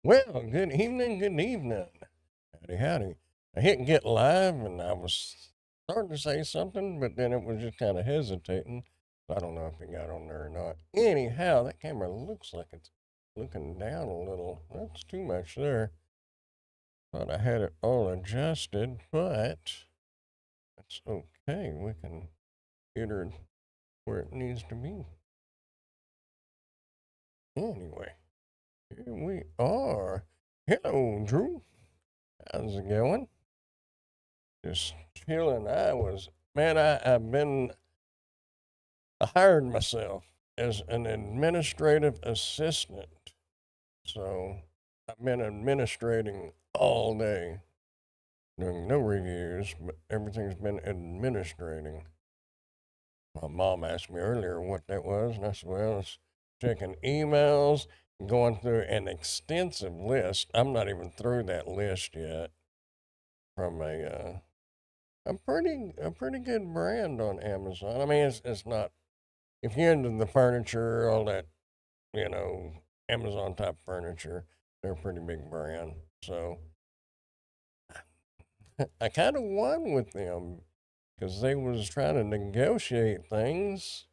Well, good evening, good evening. Howdy, howdy. I hit get live and I was starting to say something, but then it was just kind of hesitating. I don't know if it got on there or not. Anyhow, that camera looks like it's looking down a little. That's too much there. Thought I had it all adjusted, but that's okay. We can get her where it needs to be. Anyway, here we are. Hello, Drew. How's it going? Just chilling. I hired myself as an administrative assistant. So I've been administrating all day, doing no reviews, but everything's been administrating. My mom asked me earlier what that was, and I said, well, it's checking emails, going through an extensive list. I'm not even through that list yet from a pretty good brand on Amazon. I mean, it's not if you're into the furniture, all that, you know, Amazon type furniture, they're a pretty big brand. So I kind of won with them because they was trying to negotiate things.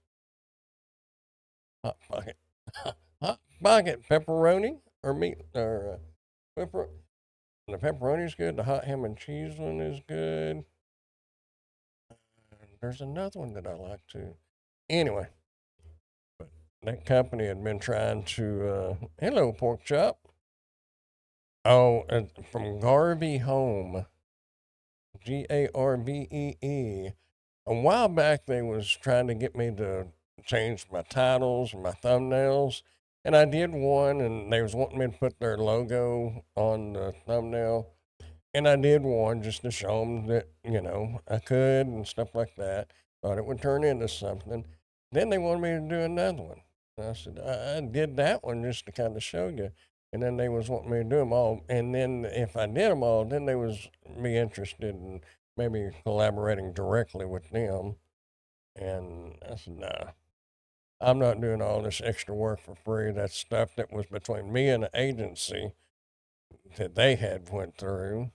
Hot pocket, hot pocket pepperoni or meat or pepper. The pepperoni's good. The hot ham and cheese one is good. And there's another one that I like too. Anyway, but that company had been trying to. Hello, pork chop. Oh, from Garvey Home, Garbee. A while back, they was trying to get me to change my titles and my thumbnails, and I did one, and they was wanting me to put their logo on the thumbnail, and I did one just to show them that I could and stuff like that. Thought it would turn into something. Then they wanted me to do another one. And I said I did that one just to kind of show you. And then they was wanting me to do them all. And then if I did them all, then they was be interested in maybe collaborating directly with them. And I said, nah, I'm not doing all this extra work for free. That's stuff that was between me and the agency that they had went through,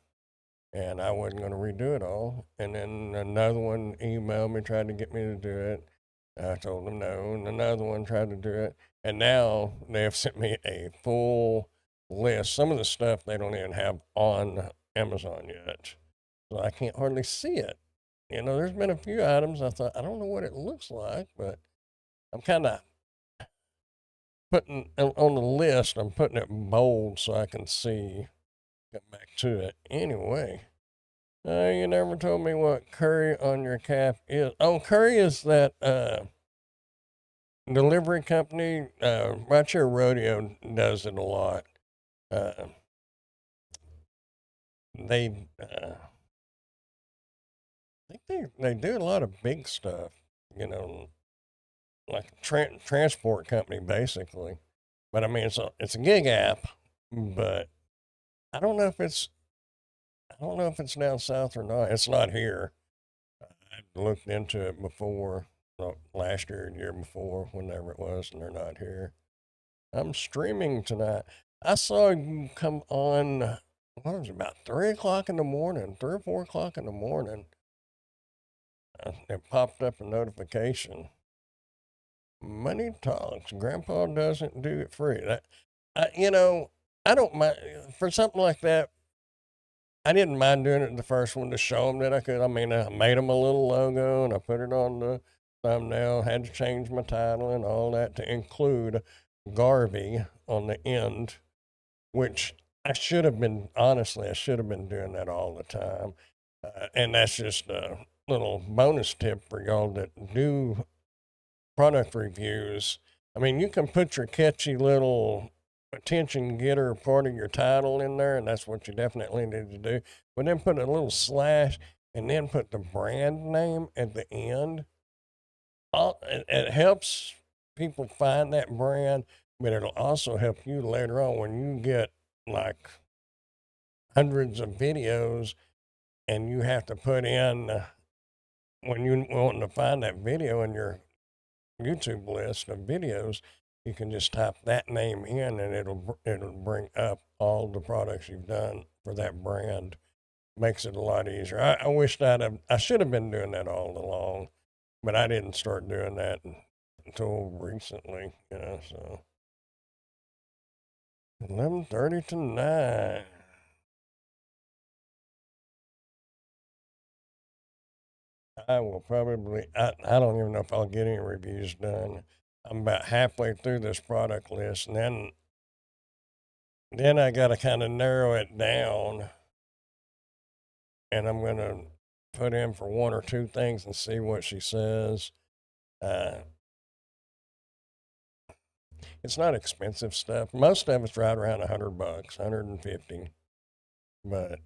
and I wasn't going to redo it all. And then another one emailed me, tried to get me to do it. I told them no, and another one tried to do it. And now they have sent me a full list. Some of the stuff they don't even have on Amazon yet, so I can't hardly see it. There's been a few items I thought I don't know what it looks like, but I'm kind of putting on the list. I'm putting it bold so I can see. Get back to it anyway. You never told me what curry on your cap is. Oh, curry is that delivery company. Right here, Rodeo does it a lot. Uh, they, I think they do a lot of big stuff. Like a transport company basically. But I mean, it's a gig app, but I don't know if it's I don't know if it's down south or not. It's not here. I looked into it before, last year, year before, whenever it was, and they're not here. I'm streaming tonight. I saw you come on, what was it, about 3 o'clock in the morning, 3 or 4 o'clock in the morning. It popped up a notification. Money talks. Grandpa doesn't do it free. I, you know, I don't mind, for something like that, I didn't mind doing it the first one to show them that I could. I mean, I made them a little logo and I put it on the thumbnail, had to change my title and all that to include Garvey on the end, which I should have been doing that all the time. And that's just a little bonus tip for y'all that do product reviews. I mean, you can put your catchy little attention getter part of your title in there, and that's what you definitely need to do. But then put a little slash and then put the brand name at the end. It helps people find that brand, but it'll also help you later on when you get like hundreds of videos and you have to put in when you want to find that video in your YouTube list of videos, you can just type that name in and it'll bring up all the products you've done for that brand. Makes it a lot easier. I wished I should have been doing that all along, but I didn't start doing that until recently, so 11:30 to 9. I will probably, I don't even know if I'll get any reviews done. I'm about halfway through this product list, and then I got to kind of narrow it down, and I'm going to put in for one or two things and see what she says. It's not expensive stuff. Most of it's right around $100, 150, but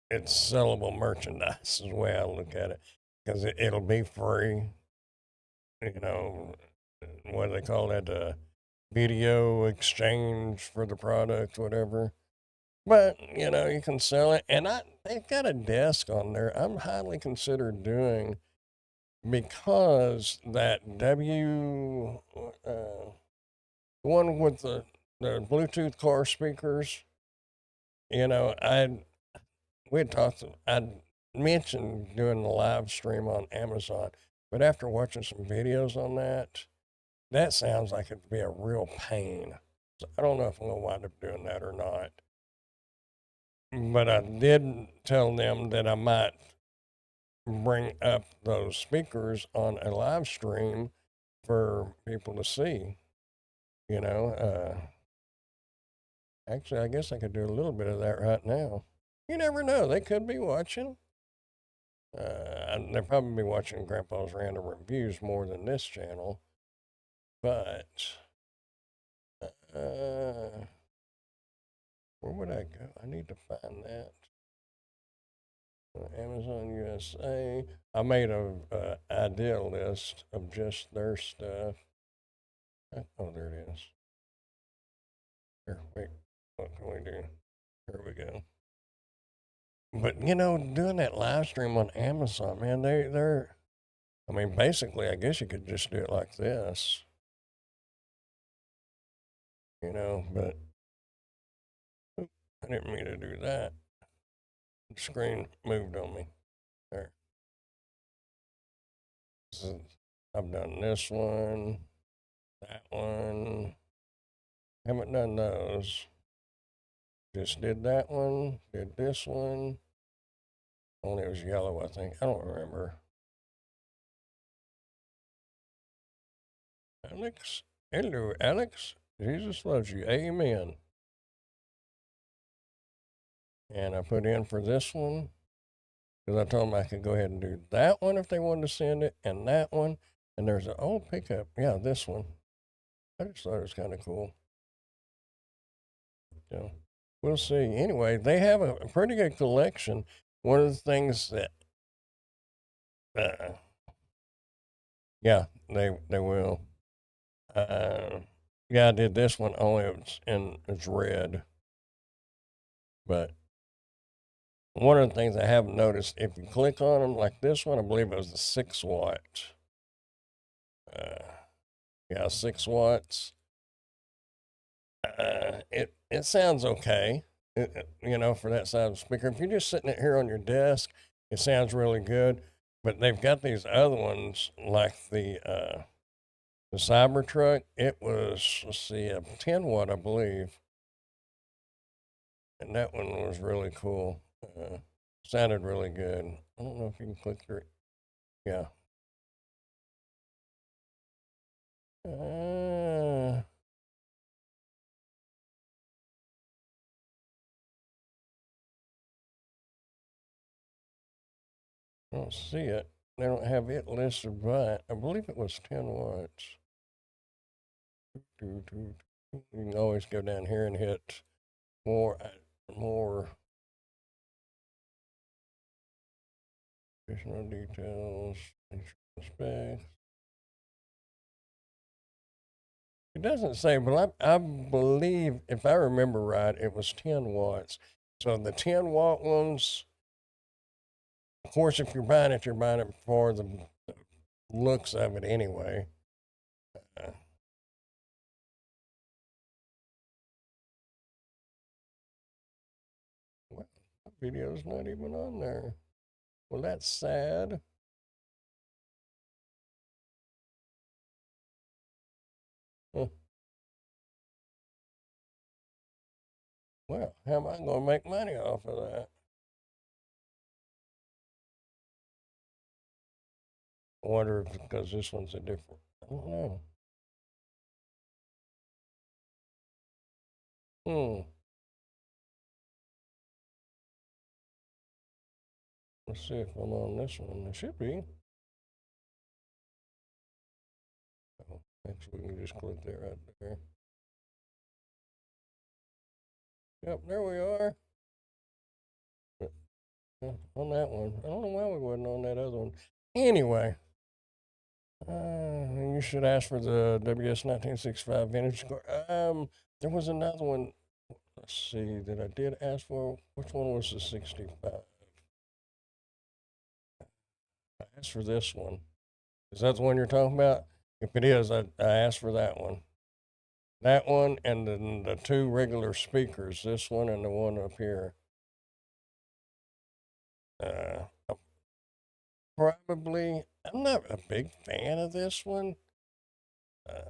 it's sellable merchandise is the way I look at it, because it'll be free. You know, what do they call that? Video exchange for the product, whatever. But you can sell it, and they've got a desk on there. I'm highly considered doing, because that the one with the Bluetooth car speakers. We had talked. I mentioned doing the live stream on Amazon, but after watching some videos on that sounds like it'd be a real pain. So I don't know if I'm gonna wind up doing that or not. But I did tell them that I might bring up those speakers on a live stream for people to see. Actually, I guess I could do a little bit of that right now. You never know; they could be watching. They'll probably be watching Grandpa's Random Reviews more than this channel. But where would I go? I need to find that. Amazon USA. I made a idea list of just their stuff. Oh, there it is. Here, wait. What can we do? Here we go. But doing that live stream on Amazon, man, they're. I mean, basically, I guess you could just do it like this. But I didn't mean to do that. The screen moved on me. There. I've done this one, that one. Haven't done those. Just did that one, did this one. Only it was yellow, I think. I don't remember. Alex. Hello, Alex. Jesus loves you. Amen. And I put in for this one, because I told them I could go ahead and do that one if they wanted to send it, and that one. And there's an old pickup. Yeah, this one. I just thought it was kind of cool. So we'll see. Anyway, they have a pretty good collection. One of the things that, yeah, they will. Yeah, I did this one only it's red. But one of the things I have noticed, if you click on them like this one, I believe it was the 6 watt. Yeah, 6 watts. It sounds okay, for that size of speaker. If you're just sitting it here on your desk, it sounds really good. But they've got these other ones like the Cybertruck. It was, let's see, a 10 watt, I believe, and that one was really cool. Sounded really good. I don't know if you can click through it. Yeah. I don't see it. They don't have it listed, but I believe it was 10 watts. You can always go down here and hit more additional details, specs. It doesn't say, but I believe, if I remember right, it was 10 watts. So the 10 watt ones, of course, if you're buying it for the looks of it anyway. video's not even on there. Well, that's sad. Huh. Well, how am I going to make money off of that? I wonder if because this one's a different. I don't know. Hmm. Let's see if I'm on this one. It should be. Oh, actually, we can just click that right there. Yep, there we are. On that one. I don't know why we wasn't on that other one. Anyway, you should ask for the WS 1965 vintage car. There was another one. Let's see that I did ask for. Which one was the 65? I asked for this one. Is that the one you're talking about? If it is, I asked for that one. That one and then the two regular speakers, this one and the one up here. Probably, I'm not a big fan of this one. I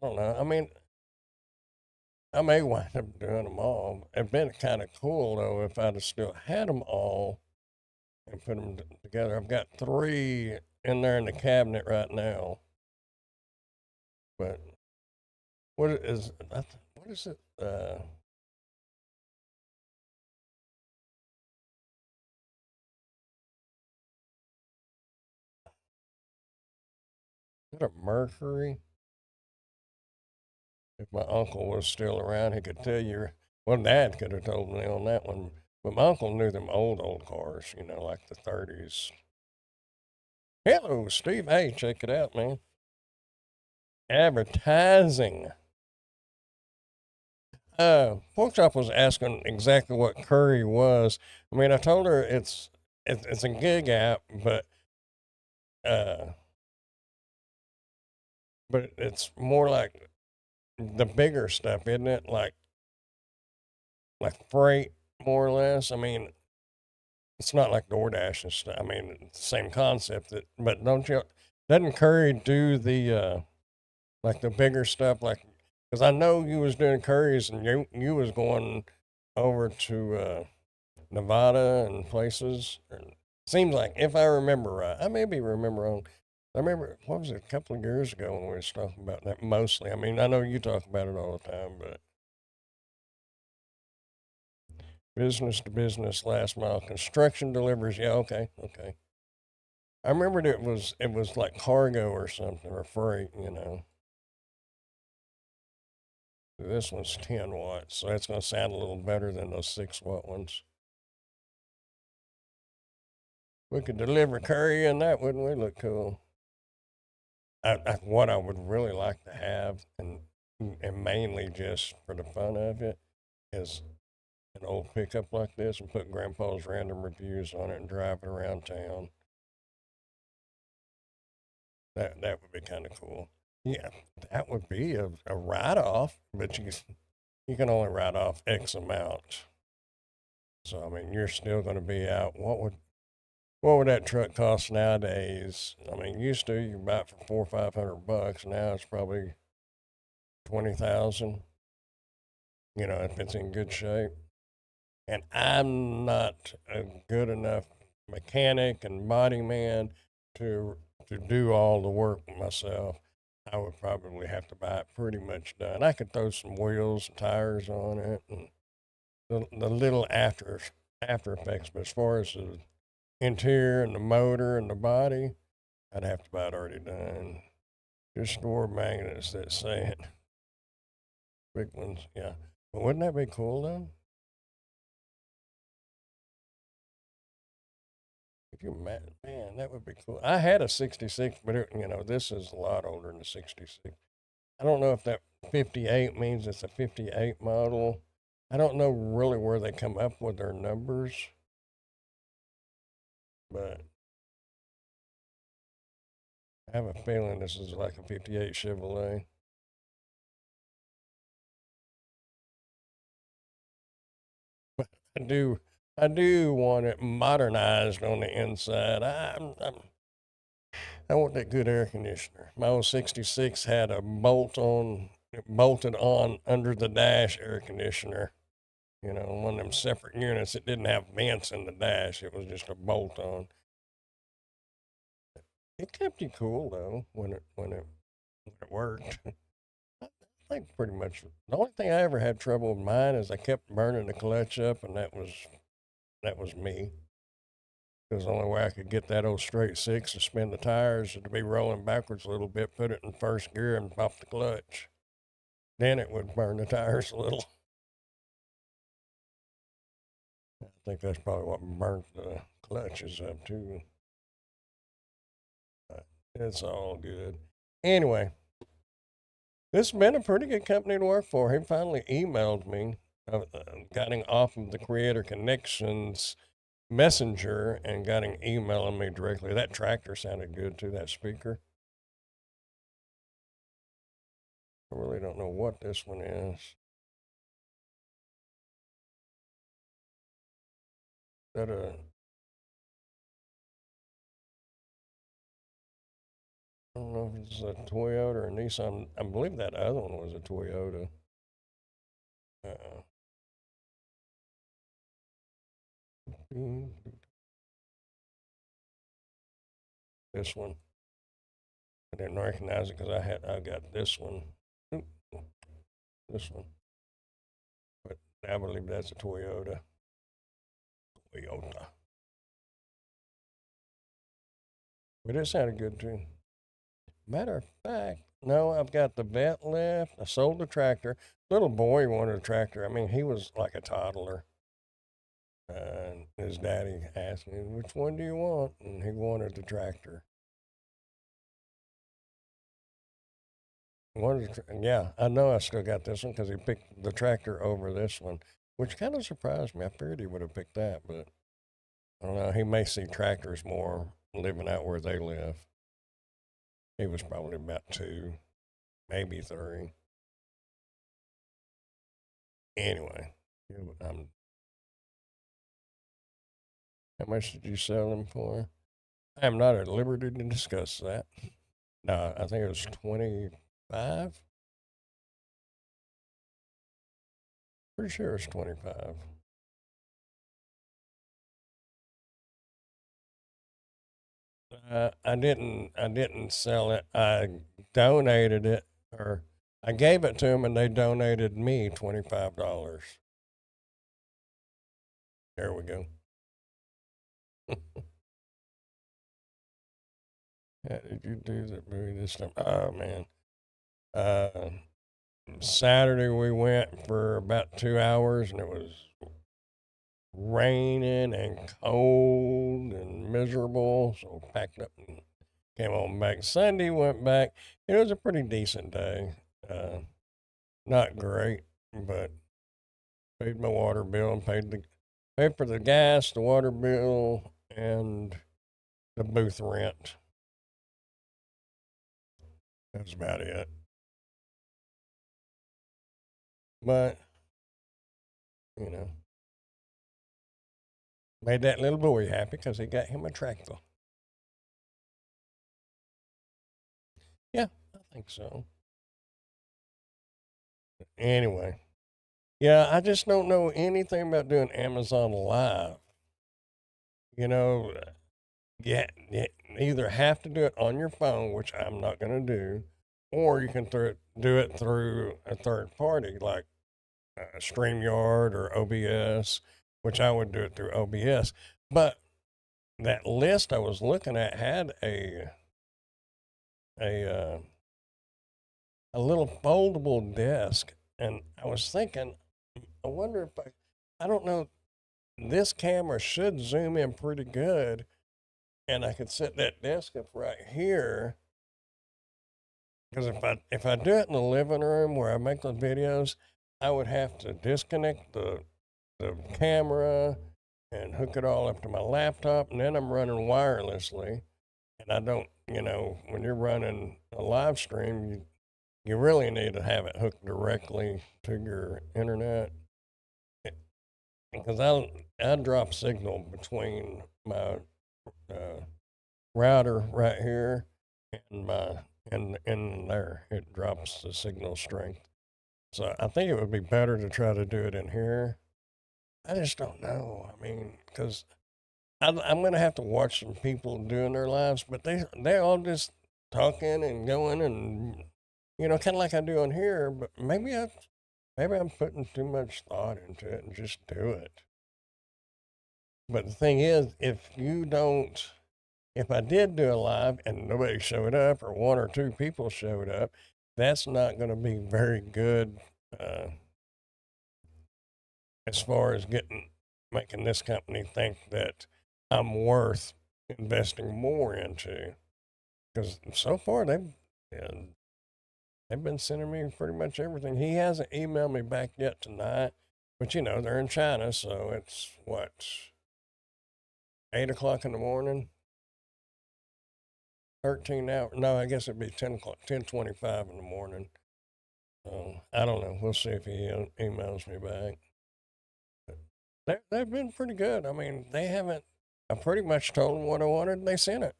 don't know. I mean, I may wind up doing them all. It'd been kind of cool though if I'd have still had them all and put them together. I've got three in there in the cabinet right now. But what is it? Is it a Mercury? If my uncle was still around, he could tell you. Well, Dad could have told me on that one. But my uncle knew them old cars, like the 30s. Hello, Steve. Hey, check it out, man. Advertising. Pork chop was asking exactly what curry was. I mean, I told her it's a gig app, uh, but it's more like the bigger stuff, isn't it? Like freight, more or less. I mean, it's not like DoorDash and stuff. I mean, it's the same concept. But don't you? Doesn't Curry do the like the bigger stuff? Like, because I know you was doing curries and you was going over to Nevada and places. And seems like if I remember right, I maybe remember wrong. I remember what was it a couple of years ago when we was talking about that mostly. I mean, I know you talk about it all the time, but business to business, last mile construction deliveries. Yeah, okay. I remembered it was like cargo or something or freight. This one's 10 watts, so it's gonna sound a little better than those 6-watt ones. We could deliver curry in that, wouldn't we? Look cool. What I would really like to have, and mainly just for the fun of it, is an old pickup like this and put Grandpa's random reviews on it and drive it around town. That would be kind of cool. Yeah, that would be a write off, but you can only write off X amount. So I mean, you're still going to be out. What would that truck cost nowadays? I mean, used to you buy it for $400 or $500. Now it's probably 20,000. If it's in good shape. And I'm not a good enough mechanic and body man to do all the work myself. I would probably have to buy it pretty much done. I could throw some wheels and tires on it and the little after effects, but as far as the interior and the motor and the body, I'd have to buy it already done. Just store magnets that say it. Big ones, yeah. But wouldn't that be cool though? If you man, that would be cool. I had a '66, but this is a lot older than the '66. I don't know if that 58 means it's a '58 model. I don't know really where they come up with their numbers, but I have a feeling this is like a '58 Chevrolet. I do I do want it modernized on the inside. I want that good air conditioner. My old 66 had a bolted on under the dash air conditioner. You know, one of them separate units. It didn't have vents in the dash. It was just a bolt on. It kept you cool though when it worked. I think pretty much the only thing I ever had trouble with mine is I kept burning the clutch up, and that was me. Because the only way I could get that old straight six to spin the tires is to be rolling backwards a little bit, put it in first gear, and pop the clutch. Then it would burn the tires a little. I think that's probably what burnt the clutches up too. But it's all good. Anyway, this has been a pretty good company to work for. He finally emailed me, getting off of the Creator Connections messenger and got him emailing me directly. That tractor sounded good too, that speaker. I really don't know what this one is. That I don't know if it's a Toyota or a Nissan. I believe that other one was a Toyota. Uh, this one. I didn't recognize it because I got this one. This one. But I believe that's a Toyota. Toyota. But it sounded good too. Matter of fact, no, I've got the vet left. I sold the tractor. Little boy wanted a tractor. I mean, he was like a toddler. And his daddy asked me, "Which one do you want?" And he wanted the tractor. Yeah, I know I still got this one because he picked the tractor over this one, which kind of surprised me. I figured he would have picked that, but I don't know. He may see tractors more living out where they live. He was probably about 2, maybe 3. Anyway, how much did you sell him for? I am not at liberty to discuss that. No, I think it was 25. Pretty sure it's 25. I didn't sell it. I donated it, or I gave it to them, and they donated me $25. There we go. How did you do that movie this time? Oh man. Uh, Saturday we went for about 2 hours, and it was raining and cold and miserable. So packed up and came on back. Sunday went back. It was a pretty decent day. Not great, but paid my water bill and paid for the gas, the water bill, and the booth rent. That's about it. But you know, made that little boy happy because he got him a tractor. Yeah, I think so. Anyway, yeah, I just don't know anything about doing Amazon Live. You know, you either have to do it on your phone, which I'm not going to do, or you can do it through a third party like StreamYard or OBS, which I would do it through OBS. But that list I was looking at had a uh, a little foldable desk, and I was thinking, I wonder if I don't know, this camera should zoom in pretty good, and I could set that desk up right here. Because if I do it in the living room where I make the videos, I would have to disconnect the camera and hook it all up to my laptop, and then I'm running wirelessly. And I don't, when you're running a live stream, you really need to have it hooked directly to your internet. because I drop signal between my router right here and my and there. It drops the signal strength. So I think it would be better to try to do it in here. I just don't know. I mean, because I'm gonna have to watch some people doing their lives, but they all just talking and going and kind of like I do on here. But maybe I'm putting too much thought into it and just do it. But the thing is, if I did do a live and nobody showed up or one or two people showed up, that's not going to be very good uh, as far as making this company think that I'm worth investing more into. Because so far they've been sending me pretty much everything. He hasn't emailed me back yet tonight, but they're in China, so it's what 8 o'clock in the morning. 13 hours. No, I guess it'd be 10 o'clock, 10:25 in the morning. So I don't know. We'll see if he emails me back. They've been pretty good. I mean, they haven't. I pretty much told them what I wanted, and they sent it.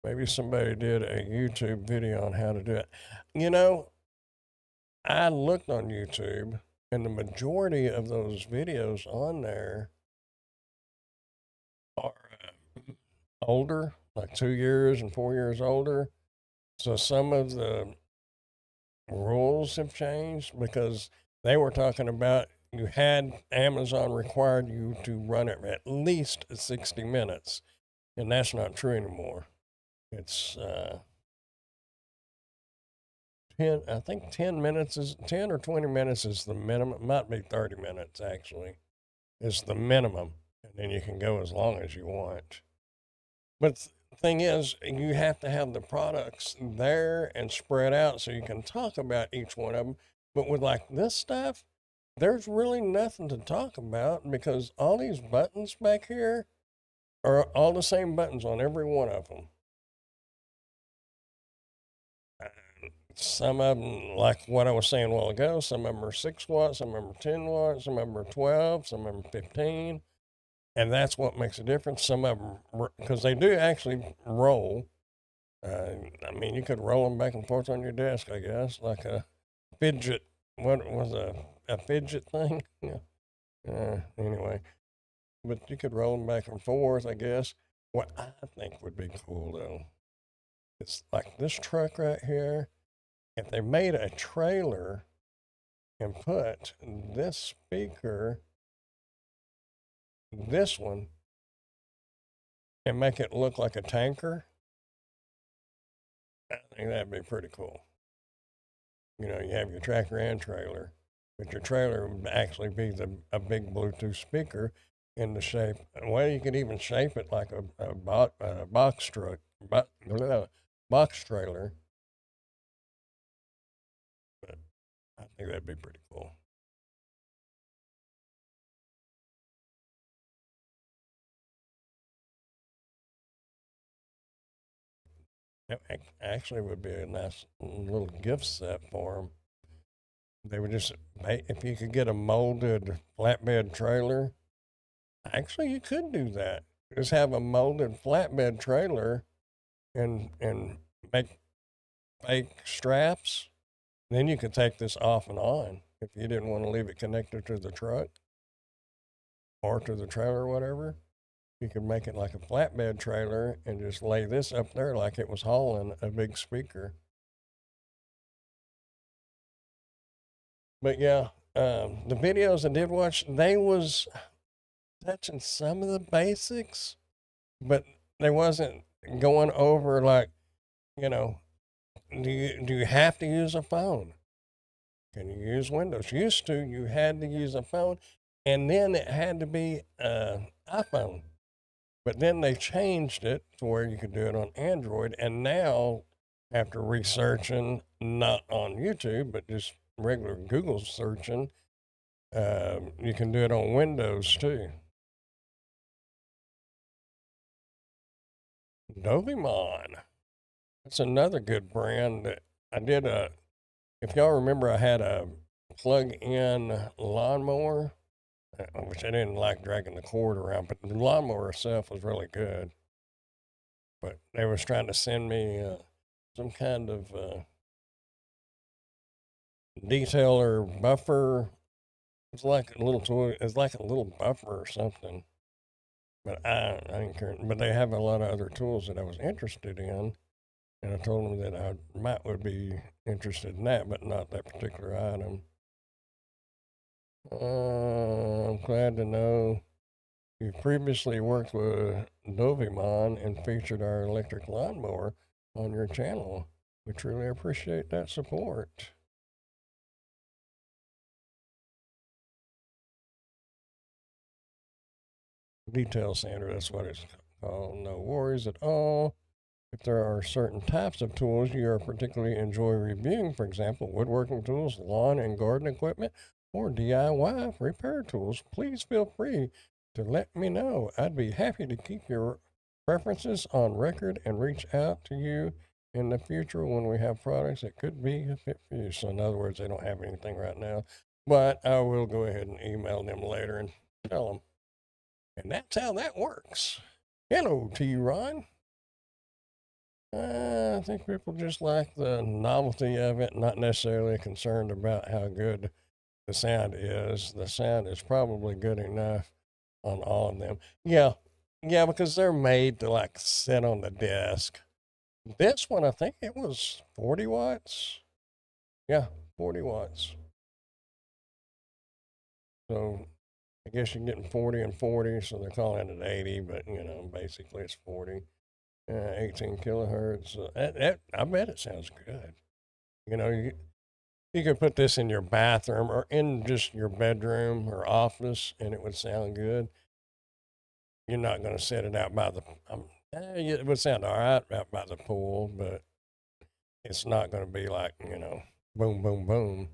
Maybe somebody did a YouTube video on how to do it. You know, I looked on YouTube, and the majority of those videos on there are older, like 2 years and 4 years older. So some of the rules have changed because they were talking about Amazon required you to run it at least 60 minutes, and that's not true anymore. It's 10, I think 10 or 20 minutes is the minimum. It might be 30 minutes actually, is the minimum. And then you can go as long as you want. But the thing is, you have to have the products there and spread out so you can talk about each one of them. But with like this stuff, there's really nothing to talk about because all these buttons back here are all the same buttons on every one of them. Some of them, like what I was saying a while ago, some of them are 6 watts, some of them are 10 watts, some of them are 12, some of them are 15. And that's what makes a difference. Some of them, because they do actually roll. I mean, you could roll them back and forth on your desk, I guess, like a fidget. What was a fidget thing? Yeah. Anyway, but you could roll them back and forth, I guess. What I think would be cool though, it's like this truck right here. If they made a trailer and put this speaker, this one, and make it look like a tanker, I think that'd be pretty cool. You have your tractor and trailer, but your trailer would actually be a big Bluetooth speaker in the shape. Well, you could even shape it like a box truck, box trailer. But I think that'd be pretty cool. It actually would be a nice little gift set for them. They would just, if you could get a molded flatbed trailer, actually you could do that. Just have a molded flatbed trailer and make fake straps. Then you could take this off and on if you didn't want to leave it connected to the truck or to the trailer or whatever. You could make it like a flatbed trailer and just lay this up there like it was hauling a big speaker. But yeah, the videos I did watch, they was touching some of the basics, but they wasn't going over like, you know, do you have to use a phone? Can you use Windows? Used to, you had to use a phone, and then it had to be iPhone. But then they changed it to where you could do it on Android, and now, after researching, not on YouTube, but just regular Google searching, you can do it on Windows too. Dovimon. That's another good brand that I did if y'all remember, I had a plug-in lawnmower, which I didn't like dragging the cord around, but the lawnmower itself was really good. But they was trying to send me some kind of detail or buffer. It's like a little toy. It's like a little buffer or something. But I didn't care. But they have a lot of other tools that I was interested in, and I told them that I would be interested in that, but not that particular item. I'm glad to know you previously worked with Dovimon and featured our electric lawnmower on your channel. We truly appreciate that support. Detail sander, that's what it's called. No worries at all. If there are certain types of tools you are particularly enjoy reviewing, for example, woodworking tools, lawn and garden equipment, or DIY repair tools, please feel free to let me know. I'd be happy to keep your preferences on record and reach out to you in the future when we have products that could be a fit for you. So, in other words, they don't have anything right now, but I will go ahead and email them later and tell them. And that's how that works. Hello to you, Ron. I think people just like the novelty of it, not necessarily concerned about how good the sound is. The sound is probably good enough on all of them. Yeah, yeah, because they're made to like sit on the desk. This one, I think it was 40 watts. Yeah, 40 watts. So I guess you're getting 40 and 40, so they're calling it 80, but basically it's 40. 18 kilohertz. I bet it sounds good. You know, you could put this in your bathroom or in just your bedroom or office, and it would sound good. You're not going to set it out by the. It would sound all right out by the pool, but it's not going to be like boom, boom, boom.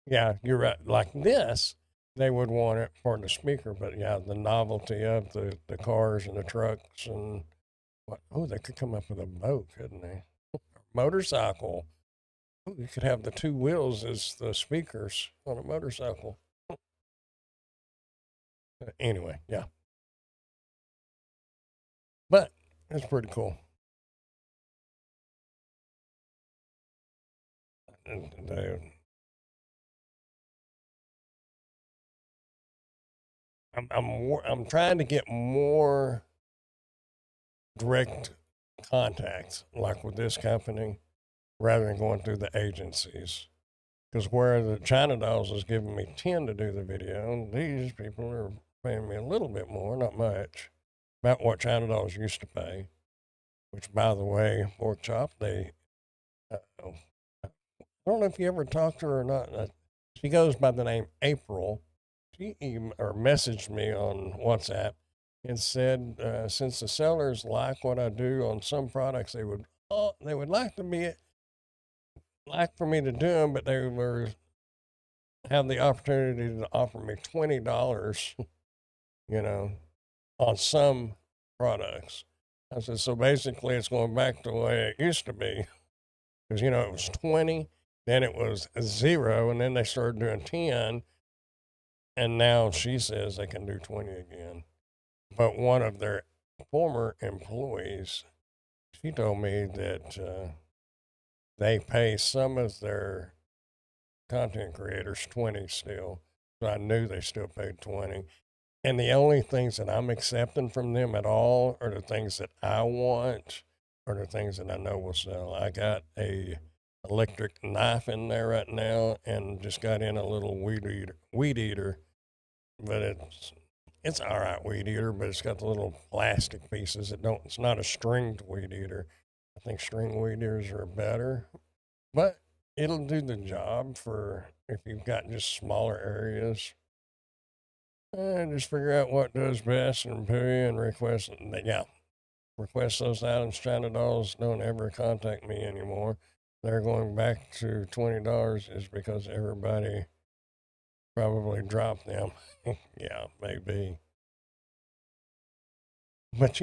Yeah, you're right. Like this, they would want it for the speaker, but yeah, the novelty of the cars and the trucks and what? Oh, they could come up with a boat, couldn't they? Motorcycle. Ooh, you could have the two wheels as the speakers on a motorcycle. Anyway, yeah. But it's pretty cool. And I'm trying to get more direct contacts, like with this company, rather than going through the agencies. Because where the China Dolls is giving me 10 to do the video, these people are paying me a little bit more, not much, about what China Dolls used to pay. Which, by the way, Pork Chop, I don't know if you ever talked to her or not. She goes by the name April. She or messaged me on WhatsApp and said, since the sellers like what I do on some products, they would like for me to do them, but they were have the opportunity to offer me $20, you know, on some products. I said, so basically, it's going back to the way it used to be, because it was 20, then it was 0, and then they started doing 10, and now she says they can do 20 again. But one of their former employees, she told me that they pay some of their content creators 20 still. So I knew they still paid 20. And the only things that I'm accepting from them at all are the things that I want or the things that I know will sell. I got a electric knife in there right now and just got in a little weed eater, but it's all right weed eater, but it's got the little plastic pieces. It's not a stringed weed eater. I think string weed eaters are better, but it'll do the job for if you've got just smaller areas. And just figure out what does best and pay and request. Yeah, request those items. China Dolls don't ever contact me anymore. They're going back to $20 is because everybody probably dropped them. Yeah, maybe. But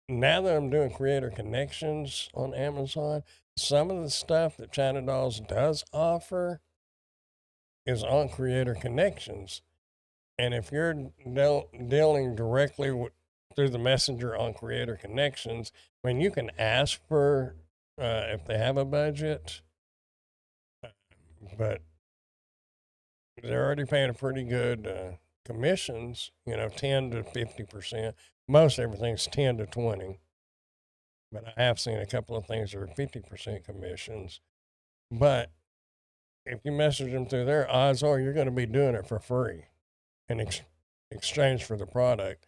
now that I'm doing creator connections on Amazon, some of the stuff that China Dolls does offer is on creator connections. And if you're dealing directly through the messenger on creator connections, when you can ask for if they have a budget, but they're already paying a pretty good commissions, 10 to 50%. Most everything's 10 to 20. But I have seen a couple of things that are 50% commissions. But if you message them through there, odds are you're going to be doing it for free in exchange for the product.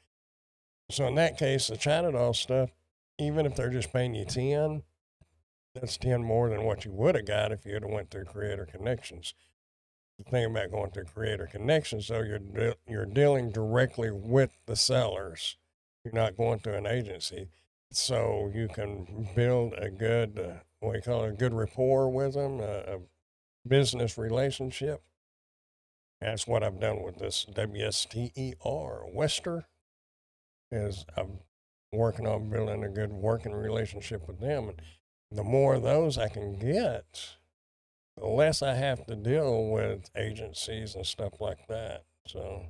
So in that case, the China Doll stuff, even if they're just paying you 10, that's 10 more than what you would have got if you had went through Creator Connections. The thing about going through Creator Connections, though, you're dealing directly with the sellers. You're not going through an agency. So you can build a good, what you call it, a good rapport with them, a business relationship. That's what I've done with this WSTER, Wester, is I'm working on building a good working relationship with them. And the more of those I can get, the less I have to deal with agencies and stuff like that. So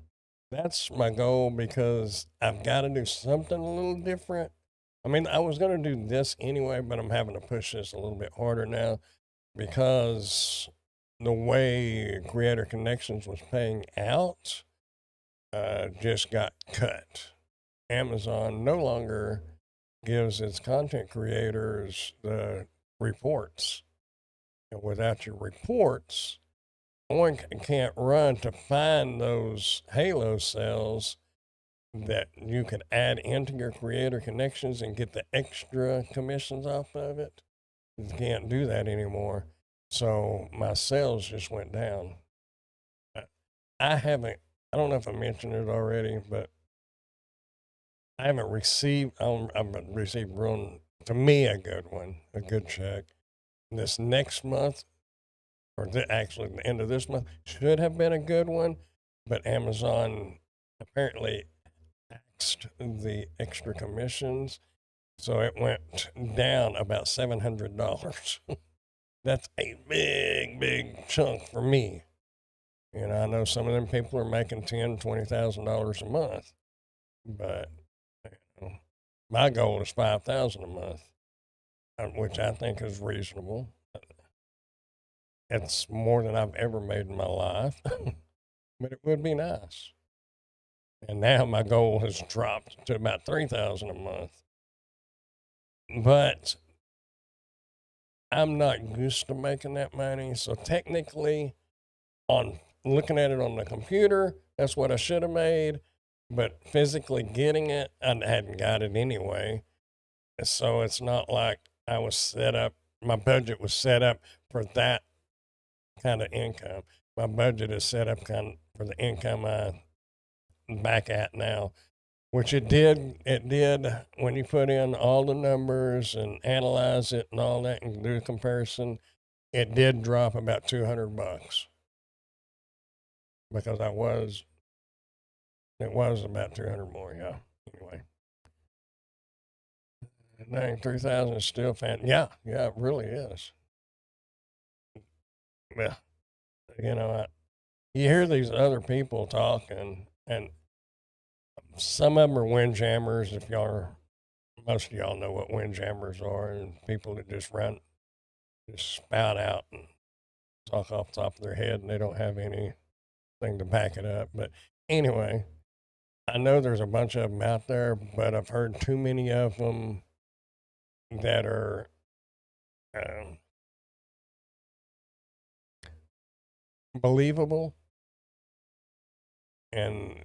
that's my goal, because I've got to do something a little different. I mean, I was going to do this anyway, but I'm having to push this a little bit harder now because the way Creator Connections was paying out just got cut. Amazon no longer gives its content creators the reports. And without your reports, one can't run to find those halo sales that you could add into your creator connections and get the extra commissions off of it. You can't do that anymore. So my sales just went down. I don't know if I mentioned it already, but I haven't received, I've received to me, a good one, a good check. This next month, or actually the end of this month, should have been a good one, but Amazon apparently axed the extra commissions, so it went down about $700. That's a big chunk for me. I know some of them people are making $10,000-$20,000 a month, but my goal is $5,000 a month, which I think is reasonable. It's more than I've ever made in my life, but it would be nice. And now my goal has dropped to about $3,000 a month. But I'm not used to making that money, so technically, on looking at it on the computer, that's what I should have made. But physically getting it, I hadn't got it anyway. So it's not like I was set up, my budget was set up for that kind of income. My budget is set up for the income I'm back at now, which it did when you put in all the numbers and analyze it and all that and do a comparison, it did drop about $200 because it was about 200 more. Yeah. Anyway. Dang, 3,000 is still yeah, it really is. Well, you hear these other people talking, and some of them are windjammers. Most of y'all know what windjammers are, and people that just spout out and talk off the top of their head, and they don't have anything to back it up. But anyway, I know there's a bunch of them out there, but I've heard too many of them that are believable, and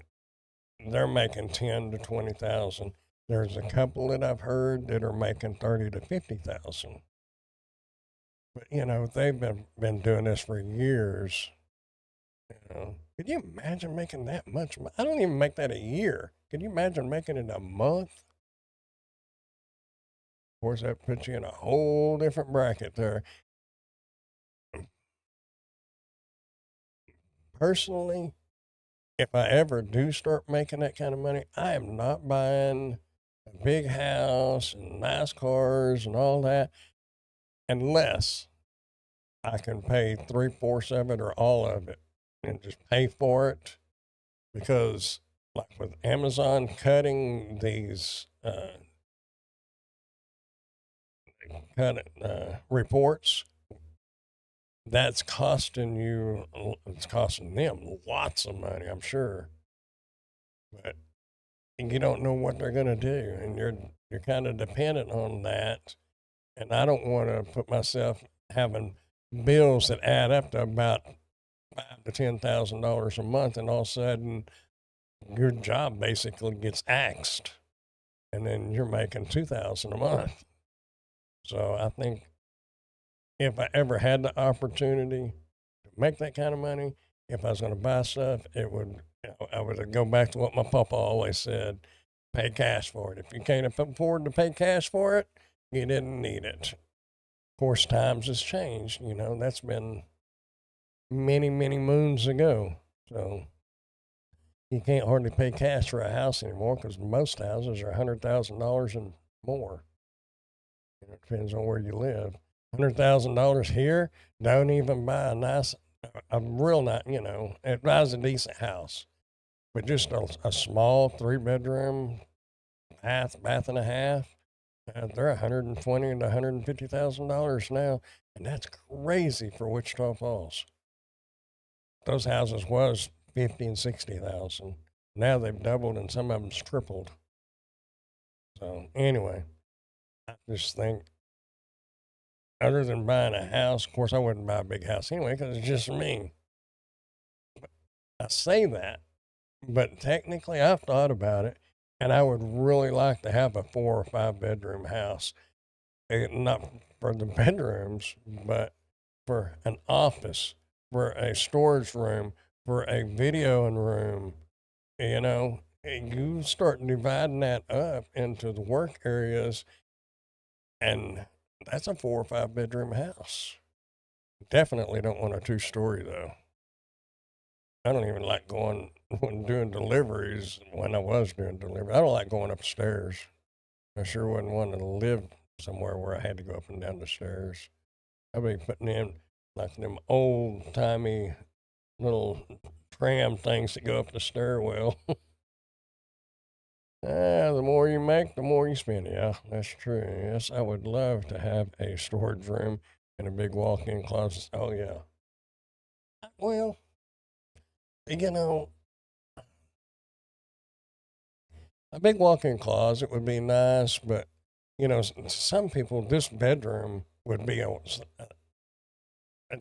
they're making 10 to 20,000. There's a couple that I've heard that are making 30 to 50,000. But they've been doing this for years. Could you imagine making that much? I don't even make that a year. Could you imagine making it a month? Of course, that puts you in a whole different bracket there. Personally, if I ever do start making that kind of money, I am not buying a big house and nice cars and all that, unless I can pay 3/4 of it or all of it and just pay for it. Because, like with Amazon cutting these reports, that's costing you, it's costing them lots of money, I'm sure. But you don't know what they're going to do, and you're kind of dependent on that. And I don't want to put myself having bills that add up to about $5,000 to $10,000 a month, and all of a sudden your job basically gets axed, and then you're making $2,000 a month. So I think if I ever had the opportunity to make that kind of money, if I was going to buy stuff, it would, I would go back to what my papa always said: pay cash for it. If you can't afford to pay cash for it, you didn't need it. Of course, times has changed. That's been many, many moons ago. So you can't hardly pay cash for a house anymore because most houses are $100,000 and more. It depends on where you live. $100,000 here, don't even buy a real nice, it buys a decent house. But just a small 3-bedroom, bath and a half, they're $120,000 to $150,000 now, and that's crazy for Wichita Falls. Those houses was 50 and 60,000. Now they've doubled, and some of them's tripled. So anyway, I just think, other than buying a house, of course I wouldn't buy a big house anyway because it's just me. But I say that, but technically I've thought about it, and I would really like to have a 4 or 5-bedroom house. Not for the bedrooms, but for an office, for a storage room, for a videoing room. And you start dividing that up into the work areas, and that's a 4 or 5-bedroom house. Definitely don't want a 2-story though. I don't even like going when doing deliveries. When I was doing delivery, I don't like going upstairs. I sure wouldn't want to live somewhere where I had to go up and down the stairs. I'd be putting in like them old timey little tram things that go up the stairwell. The more you make, the more you spend. Yeah, that's true. Yes, I would love to have a storage room and a big walk-in closet. Oh yeah. Well, you know, a big walk-in closet would be nice, but some people, this bedroom would be a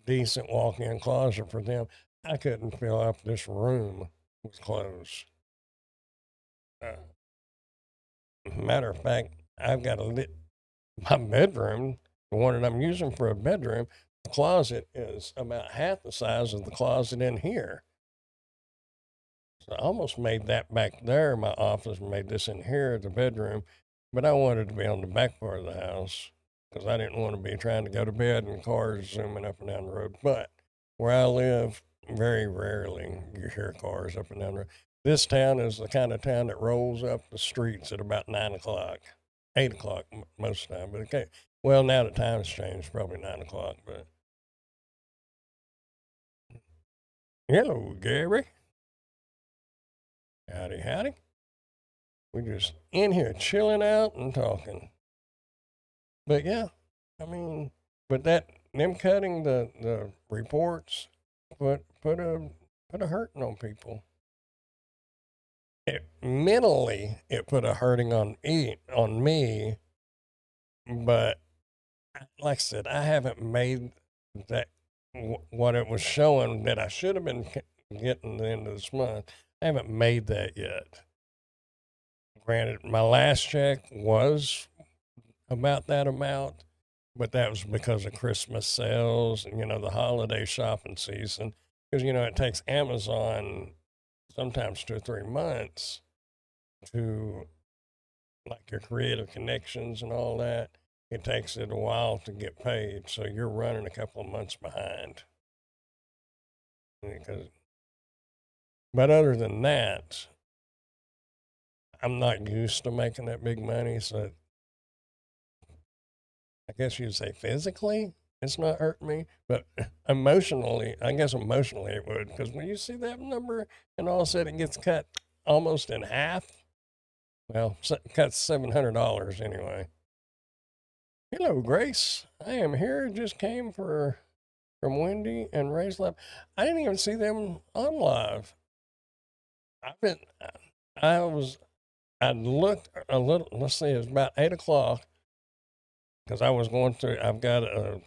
decent walk-in closet for them. I couldn't fill up this room with clothes. Matter of fact, I've got my bedroom, the one that I'm using for a bedroom. The closet is about half the size of the closet in here. So I almost made that back there, my office, made this in here, the bedroom, but I wanted to be on the back part of the house because I didn't want to be trying to go to bed and cars zooming up and down the road. But where I live, very rarely you hear cars up and down the road. This town is the kind of town that rolls up the streets at about 9 o'clock, 8 o'clock most of the time. But okay, well, now the time's changed, probably 9 o'clock. But hello, Gary. Howdy, howdy. We're just in here chilling out and talking. But yeah, I mean, but them cutting the reports put a hurting on people. Mentally, it put a hurting on me. But like I said, I haven't made that what it was showing that I should have been getting the end of this month. I haven't made that yet. Granted, my last check was about that amount, but that was because of Christmas sales and, the holiday shopping season. Because, it takes Amazon sometimes 2 or 3 months to, like, your creative connections and all that. It takes it a while to get paid. So you're running a couple of months behind. But other than that, I'm not used to making that big money, so I guess you'd say physically it's not hurting me, but emotionally, I guess emotionally it would, because when you see that number and all of a sudden it gets cut almost in half, well, cut $700 anyway. Hello, Grace. I am here. Just came from Wendy and Ray's Lab. I didn't even see them on live. I've been, I was, I looked a little. Let's see, it was about 8 o'clock because I was going through. I've got a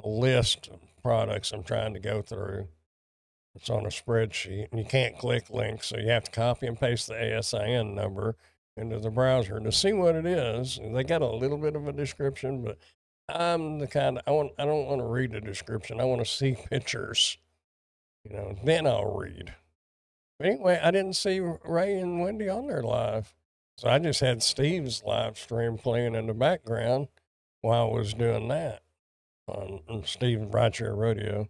list of products I'm trying to go through. It's on a spreadsheet, and you can't click links, so you have to copy and paste the ASIN number into the browser to see what it is. They got a little bit of a description, but I'm the kind of, I don't want to read the description. I want to see pictures, then I'll read. But anyway, I didn't see Ray and Wendy on there live. So I just had Steve's live stream playing in the background while I was doing that on Steve Rideshare Rodeo.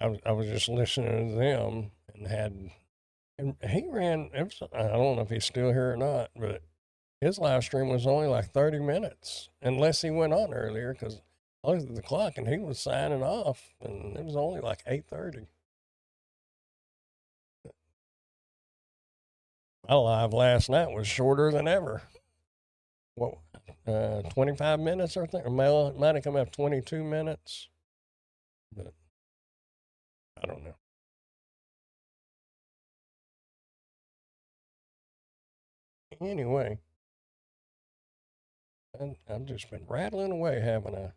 I was just listening to them and he ran, I don't know if he's still here or not, but his live stream was only like 30 minutes, unless he went on earlier, because I looked at the clock and he was signing off, and it was only like 8:30. My live last night was shorter than ever. What, 25 minutes or something? It might have come up 22 minutes, but I don't know. Anyway, I've just been rattling away, haven't I?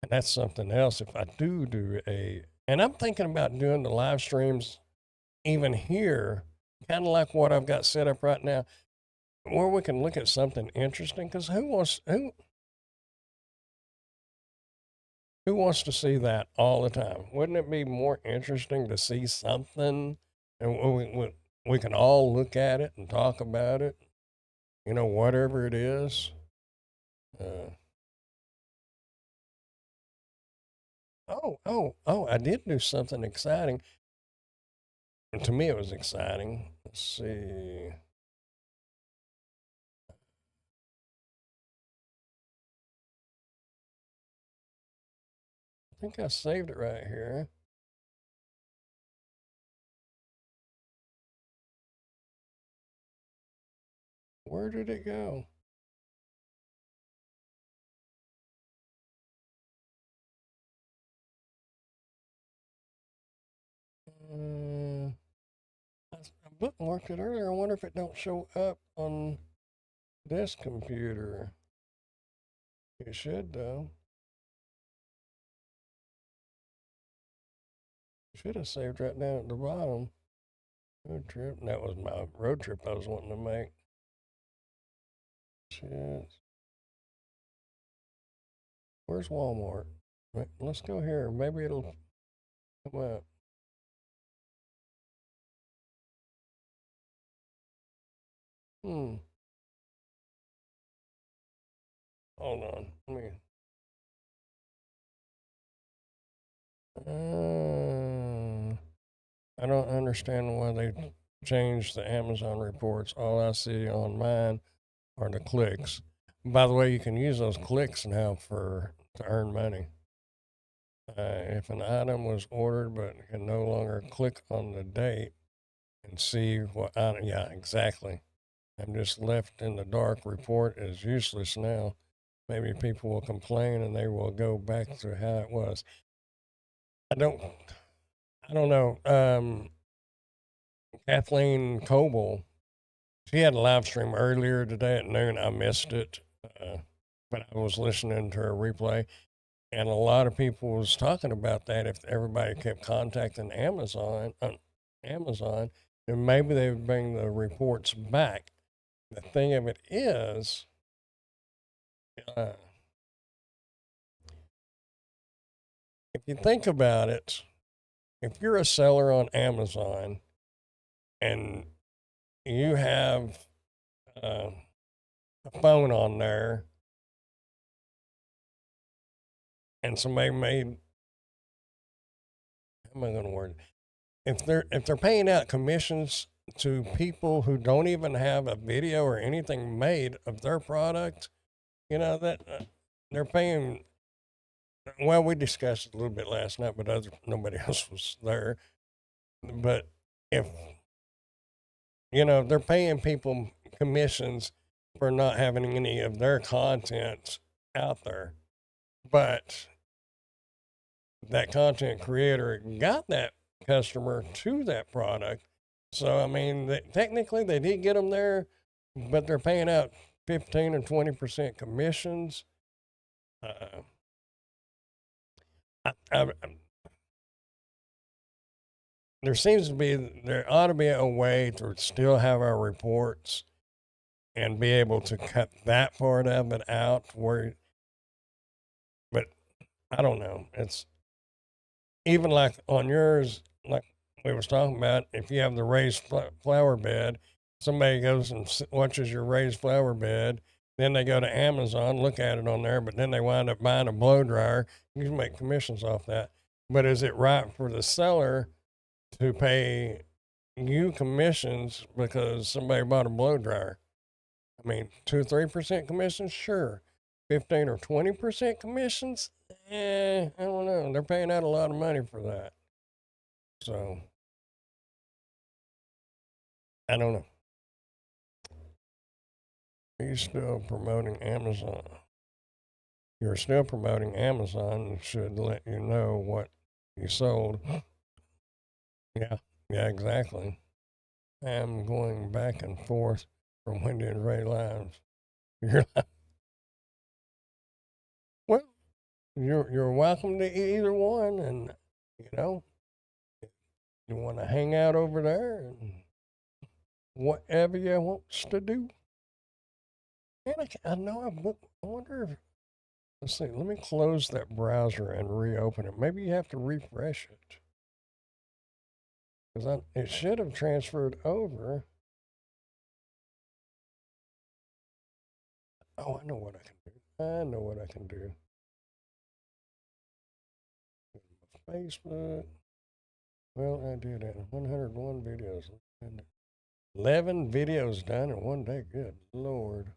And that's something else. If I do and I'm thinking about doing the live streams even here, kind of like what I've got set up right now, where we can look at something interesting. Because who wants to see that all the time? Wouldn't it be more interesting to see something, and we can all look at it and talk about it? Whatever it is. Uh, oh! I did do something exciting. And to me, it was exciting. Let's see. I think I saved it right here. Where did it go? I bookmarked it earlier. I wonder if it don't show up on this computer. It should though. Should have saved right down at the bottom. Road trip. That was my road trip I was wanting to make. Shit. Where's Walmart? Right, let's go here. Maybe it'll come up. Hmm. Hold on. Let me. I don't understand why they changed the Amazon reports. All I see on mine are the clicks. By the way, you can use those clicks now to earn money. If an item was ordered but can no longer click on the date and see what item, yeah, exactly. I'm just left in the dark. Report is useless now. Maybe people will complain and they will go back to how it was. I don't, I don't know. Kathleen Coble, she had a live stream earlier today at noon. I missed it, but I was listening to her replay, and a lot of people was talking about that. If everybody kept contacting Amazon, then maybe they would bring the reports back. The thing of it is, uh, if you think about it, if you're a seller on Amazon and you have uh, a phone on there and somebody made, how am I going to word it? if they're paying out commissions to people who don't even have a video or anything made of their product, that they're paying. Well, we discussed it a little bit last night, but nobody else was there. But if they're paying people commissions for not having any of their content out there, but that content creator got that customer to that product. So, I mean, technically they did get them there, but they're paying out 15 and 20% commissions. There ought to be a way to still have our reports and be able to cut that part of it out but I don't know. It's even like on yours, like we was talking about, if you have the raised flower bed, somebody goes and watches your raised flower bed, then they go to Amazon, look at it on there, but then they wind up buying a blow dryer. You can make commissions off that. But is it right for the seller to pay you commissions because somebody bought a blow dryer? I mean, 2-3% commissions, sure. 15 or 20% commissions, I don't know. They're paying out a lot of money for that. So, I don't know. Are you still promoting Amazon? You're still promoting Amazon. Should let you know what you sold. Yeah, exactly. I'm going back and forth from Wendy and Ray lives. You're like, well, you're welcome to either one, and you want to hang out over there and whatever you wants to do. And I know I wonder if, let's see, let me close that browser and reopen it. Maybe you have to refresh it. Because it should have transferred over. Oh, I know what I can do. Facebook. Well, I did it. 101 videos. 11 videos done in one day. Good Lord.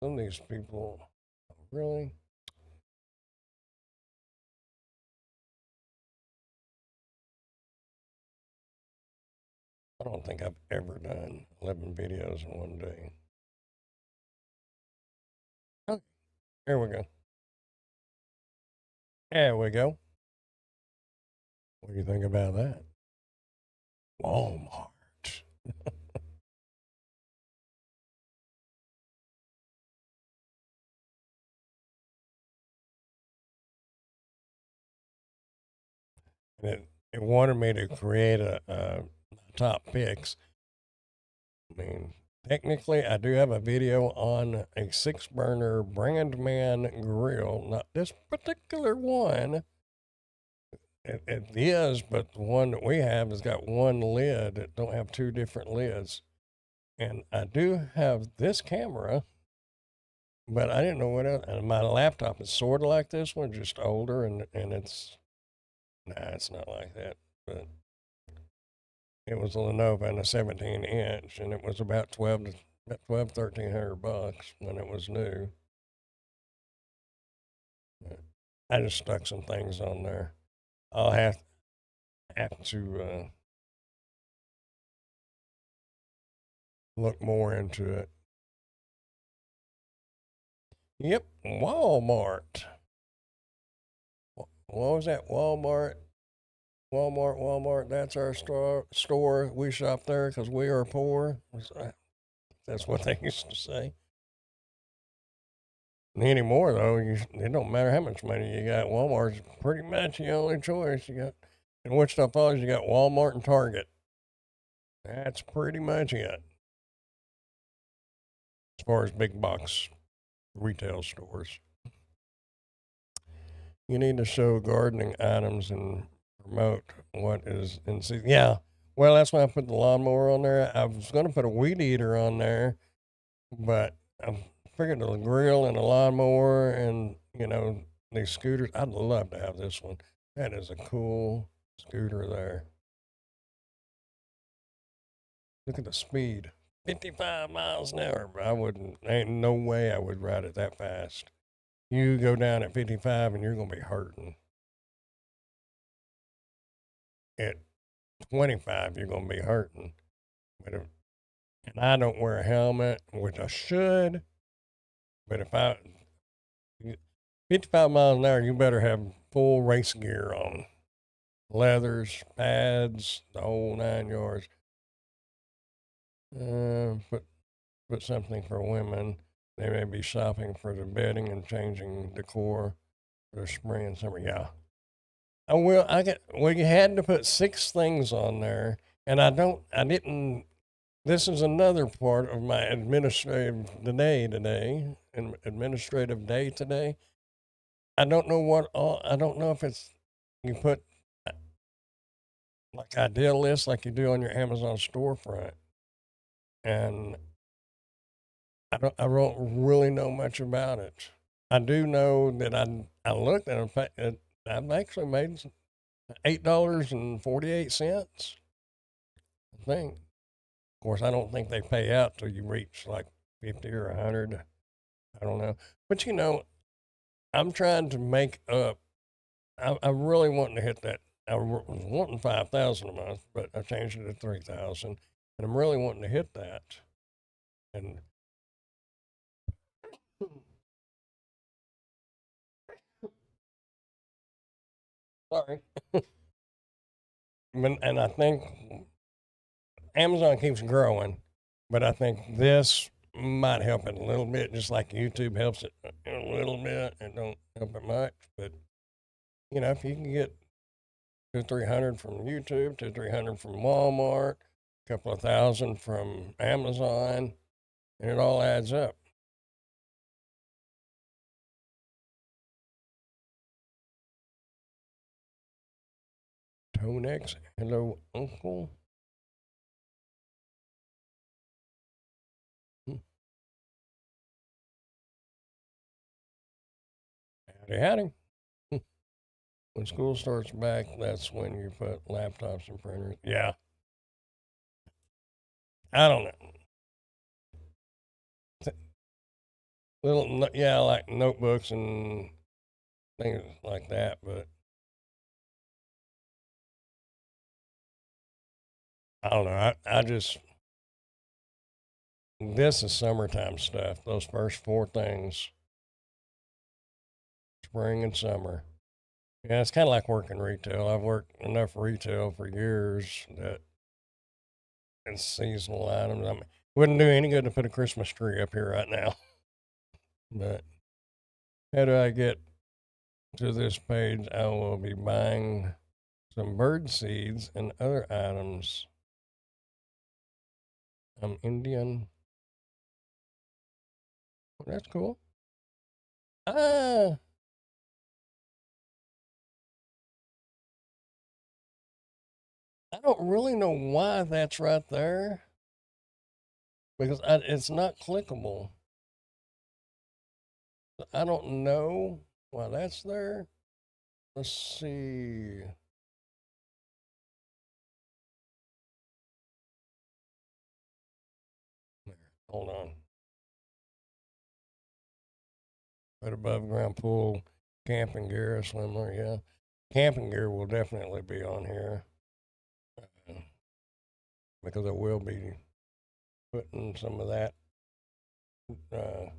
Some of these people, really? I don't think I've ever done 11 videos in one day. Oh, here we go. There we go. What do you think about that? Walmart. And it wanted me to create a top picks. I mean, technically, I do have a video on a 6-burner Brandman grill. Not this particular one. It is, but the one that we have has got one lid. It don't have two different lids. And I do have this camera, but I didn't know what else. And my laptop is sort of like this one, just older, and it's it's not like that. But it was a Lenovo and a 17-inch, and it was about $1,300 when it was new. I just stuck some things on there. I'll have to look more into it. Yep, Walmart. What was that? Walmart. That's our store. We shop there because we are poor. That's what they used to say. Anymore, though, it don't matter how much money you got. Walmart's pretty much the only choice you got. In Wichita Falls, you got Walmart and Target. That's pretty much it. As far as big box retail stores. You need to show gardening items and promote what is in season. Yeah. Well, that's why I put the lawnmower on there. I was going to put a weed eater on there, but I figured a grill and a lawnmower and, these scooters. I'd love to have this one. That is a cool scooter there. Look at the speed. 55 miles an hour. I wouldn't, ain't no way I would ride it that fast. You go down at 55 and you're going to be hurting. At 25, you're going to be hurting. But if, and I don't wear a helmet, which I should. But if 55 miles an hour, you better have full race gear on, leathers, pads, the whole 9 yards. Put something for women. They may be shopping for the bedding and changing decor for the spring and summer. Yeah. I will. I get. Well, you had to put 6 things on there, and I don't. I didn't. This is another part of my administrative day today. I don't know what all. I don't know if it's you put like idea list like you do on your Amazon storefront, and I don't really know much about it. I do know that I looked and I've actually made $8.48. I think. Of course, I don't think they pay out till you reach like 50 or 100. I don't know, but I'm trying to make up. I really want to hit that. I was wanting 5,000 a month, but I changed it to 3,000, and I'm really wanting to hit that. And sorry, and I think Amazon keeps growing, but I think this might help it a little bit, just like YouTube helps it a little bit. It don't help it much, but if you can get 200-300 from YouTube, 200-300 from Walmart, a couple of thousand from Amazon, and it all adds up. Tonex, hello, Uncle. Hmm. Howdy, howdy. When school starts back, that's when you put laptops and printers. Yeah, I don't know. Little, yeah, like notebooks and things like that, but I don't know. I just, this is summertime stuff. Those first 4 things, spring and summer. Yeah, it's kind of like working retail. I've worked enough retail for years that it's seasonal items. I mean, wouldn't do any good to put a Christmas tree up here right now. But how do I get to this page? I will be buying some bird seeds and other items. I'm Indian. Well, that's cool. Ah, I don't really know why that's right there because it's not clickable. I don't know why that's there. Let's see. There, hold on. Put above ground pool, camping gear, swimmer. Yeah, camping gear will definitely be on here uh, because I will be putting some of that. Uh,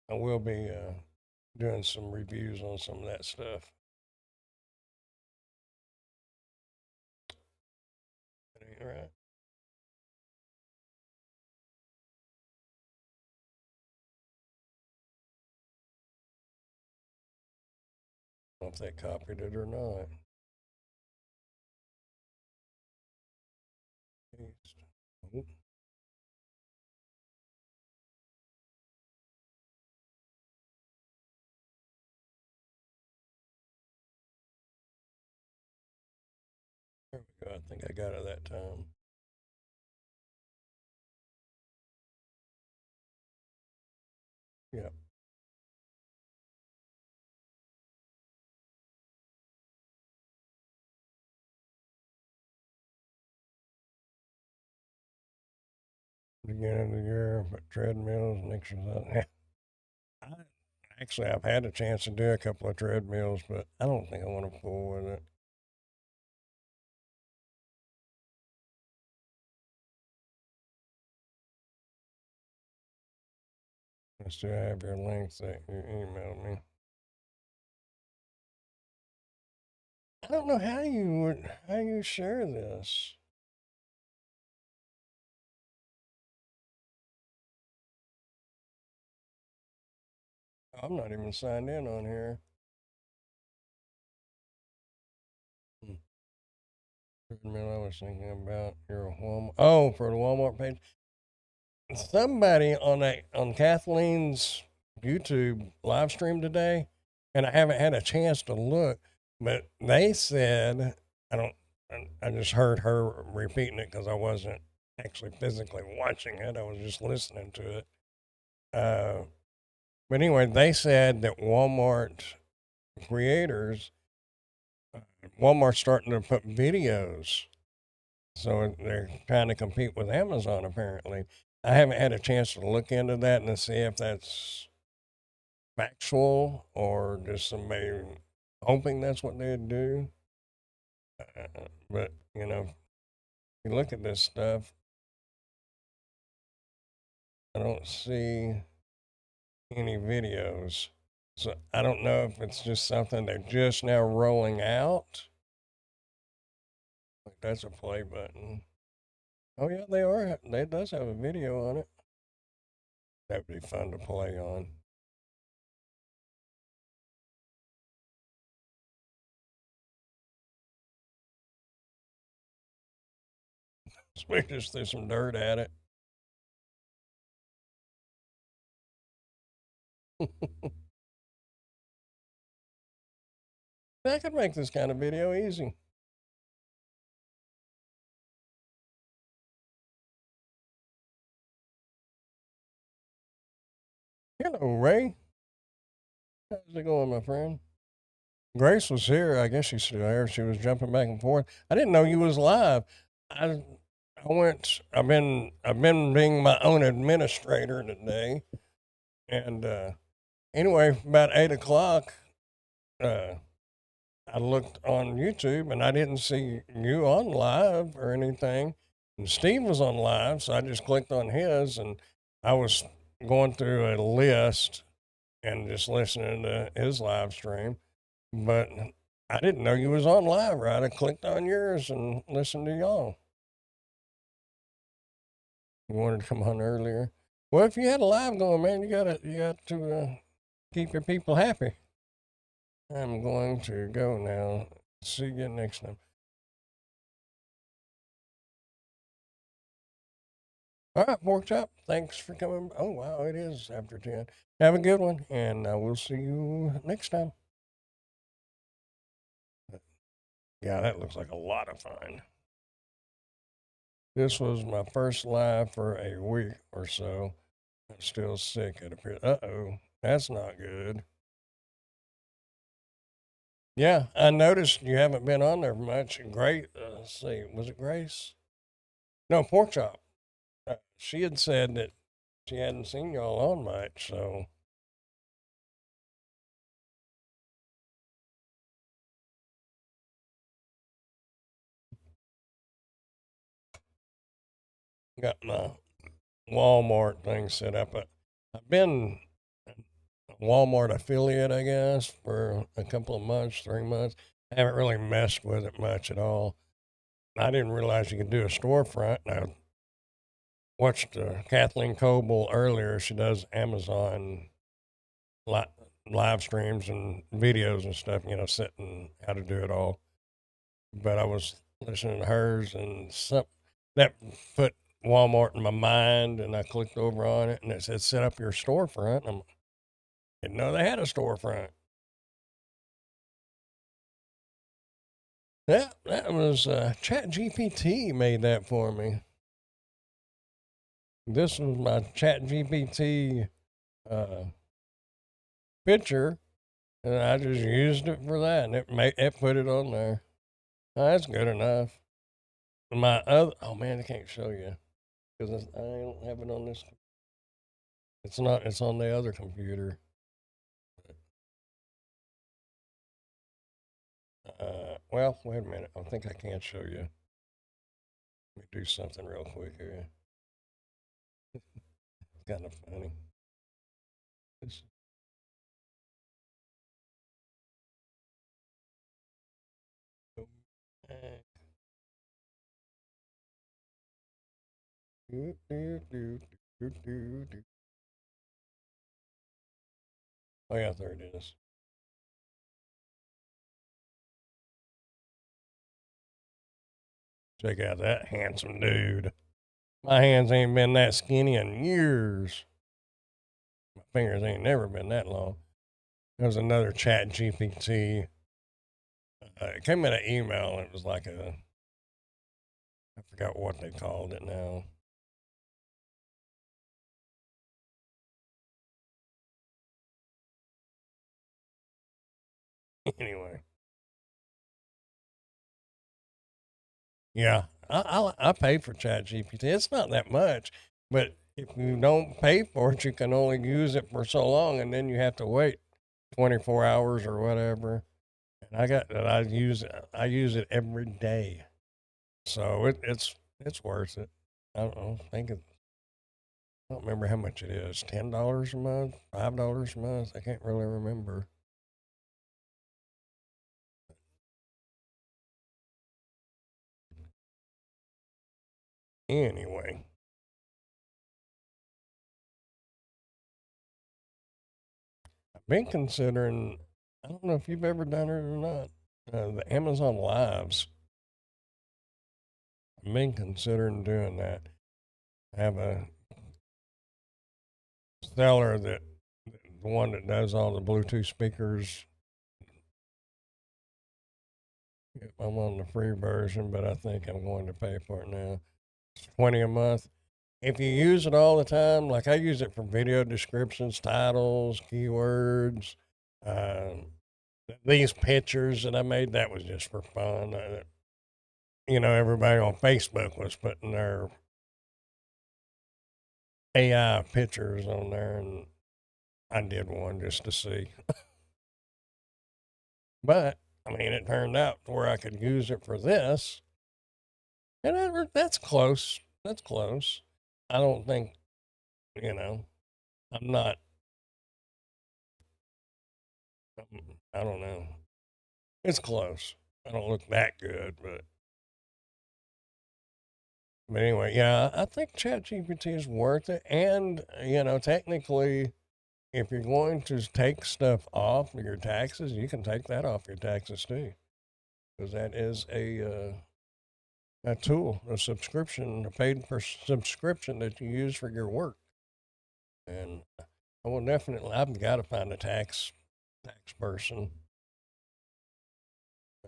I will be doing some reviews on some of that stuff. That ain't right. I don't know if they copied it or not. Paste. Oh, there we go. I think I got it that time. Yeah. Beginning of the year, but treadmills, mixers up. Actually, I've had a chance to do a couple of treadmills, but I don't think I want to fool with it. I still have your links that you emailed me. I don't know how you share this. I'm not even signed in on here. Treadmill I was thinking about your Walmart. Oh, for the Walmart page. Somebody on Kathleen's YouTube live stream today, and I haven't had a chance to look, but they said I don't. I just heard her repeating it because I wasn't actually physically watching it. I was just listening to it. But anyway, they said that Walmart creators, Walmart's starting to put videos, so they're trying to compete with Amazon. Apparently, I haven't had a chance to look into that and to see if that's factual or just somebody hoping that's what they'd do. But you know, you look at this stuff, I don't see any videos. So I don't know if it's just something they're just now rolling out. That's a play button. Oh yeah, they are. They does have a video on it. That would be fun to play on. So we just threw some dirt at it. That could make this kind of video easy. Hello, Ray. How's it going, my friend? Grace was here. I guess she's still here. She was jumping back and forth. I didn't know you was live. I I went. I've been being my own administrator today, and anyway, about 8 o'clock, uh, I looked on YouTube and I didn't see you on live or anything. And Steve was on live, so I just clicked on his, and I was going through a list and just listening to his live stream. But I didn't know you was on live, right? I clicked on yours and listened to y'all. You wanted to come on earlier. Well, if you had a live going, man, you got to keep your people happy. I'm going to go now. See you next time. All right, Pork Chop. Thanks for coming. Oh wow, it is after 10. Have a good one, and we'll see you next time. Yeah, that looks like a lot of fun. This was my first live for a week or so. I'm still sick, it appears. Uh-oh, that's not good. Yeah, I noticed you haven't been on there much. Great. Let's see, was it Grace? No, Pork Chop. She had said that she hadn't seen y'all on much, so got my Walmart thing set up. I've been Walmart affiliate, I guess, for a couple of months, 3 months. I haven't really messed with it much at all. I didn't realize you could do a storefront. I watched Kathleen Coble earlier. She does Amazon li- live streams and videos and stuff, setting how to do it all. But I was listening to hers, and that put Walmart in my mind, and I clicked over on it, and it said set up your storefront. I didn't know they had a storefront. That was ChatGPT made that for me. This was my ChatGPT uh, picture, and I just used it for that, and it put it on there. That's good enough. My other, oh man, I can't show you. because I don't have it on this. It's not. It's on the other computer. Well, wait a minute. I think I can show you. Let me do something real quick here. It's kind of funny. It's, uh, do, do, do, do. Oh yeah, there it is. Check out that handsome dude. My hands ain't been that skinny in years. My fingers ain't never been that long. There was another Chat GPT. It came in an email. It was like I forgot what they called it now. Anyway, yeah, I pay for Chat GPT. It's not that much, but if you don't pay for it, you can only use it for so long, and then you have to wait 24 hours or whatever. And I use it every day, so it's worth it. I don't know. I don't remember how much it is. $10 a month, $5 a month. I can't really remember. Anyway, I've been considering. I don't know if you've ever done it or not. The Amazon Lives. I've been considering doing that. I have a seller the one that does all the Bluetooth speakers. I'm on the free version, but I think I'm going to pay for it now. It's 20 a month. If you use it all the time, like I use it for video descriptions, titles, keywords, um, these pictures that I made, that was just for fun. Everybody on Facebook was putting their AI pictures on there, and I did one just to see. But I mean, it turned out where I could use it for this, and that's close. That's close. I don't think you know. I'm not. I don't know. It's close. I don't look that good, but anyway, yeah, I think ChatGPT is worth it. And technically, if you're going to take stuff off of your taxes, you can take that off your taxes too, because that is a tool, a subscription, a paid for subscription that you use for your work. And I will definitely, I've got to find a tax person,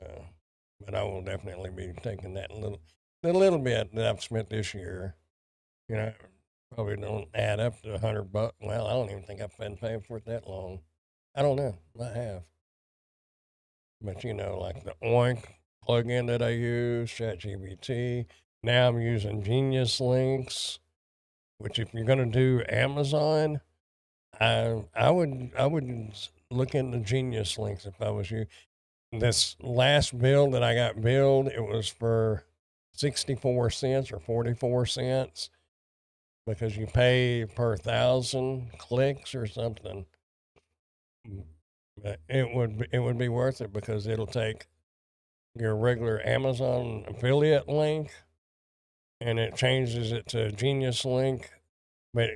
uh, but I will definitely be taking that the little bit that I've spent this year. You know, probably don't add up to $100. Well, I don't even think I've been paying for it that long. I don't know. I have, but like the Oink plugin that I use, ChatGPT. Now I'm using Genius Links, which if you're going to do Amazon, I would look into Genius Links if I was you. This last bill that I got billed, it was for 64 cents or 44 cents because you pay per 1,000 clicks or something. But it would be worth it because it'll take your regular Amazon affiliate link and it changes it to Genius Link, but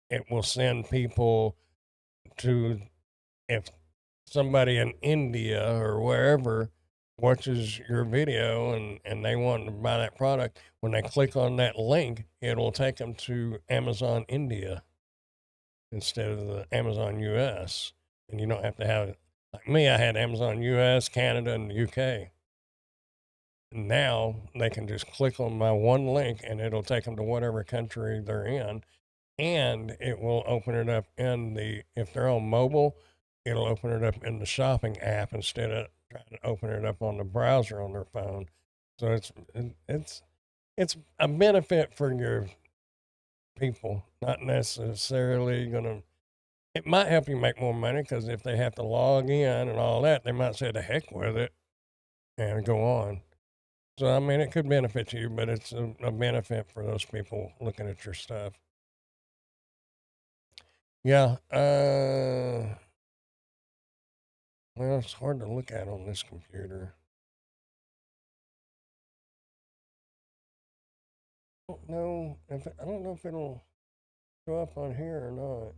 it will send people to, if somebody in India or wherever watches your video and they want to buy that product, when they click on that link, it'll take them to Amazon India instead of the Amazon US. And you don't have to have it. Like me, I had Amazon US, Canada, and the UK. Now they can just click on my one link and it'll take them to whatever country they're in. And it will open it up if they're on mobile, it'll open it up in the shopping app instead of trying to open it up on the browser on their phone. So it's a benefit for your people, not necessarily going to. It might help you make more money because if they have to log in and all that, they might say the heck with it and go on. So, I mean, it could benefit you, but it's a benefit for those people looking at your stuff. Yeah. Well, it's hard to look at on this computer. I don't know if it'll show up on here or not.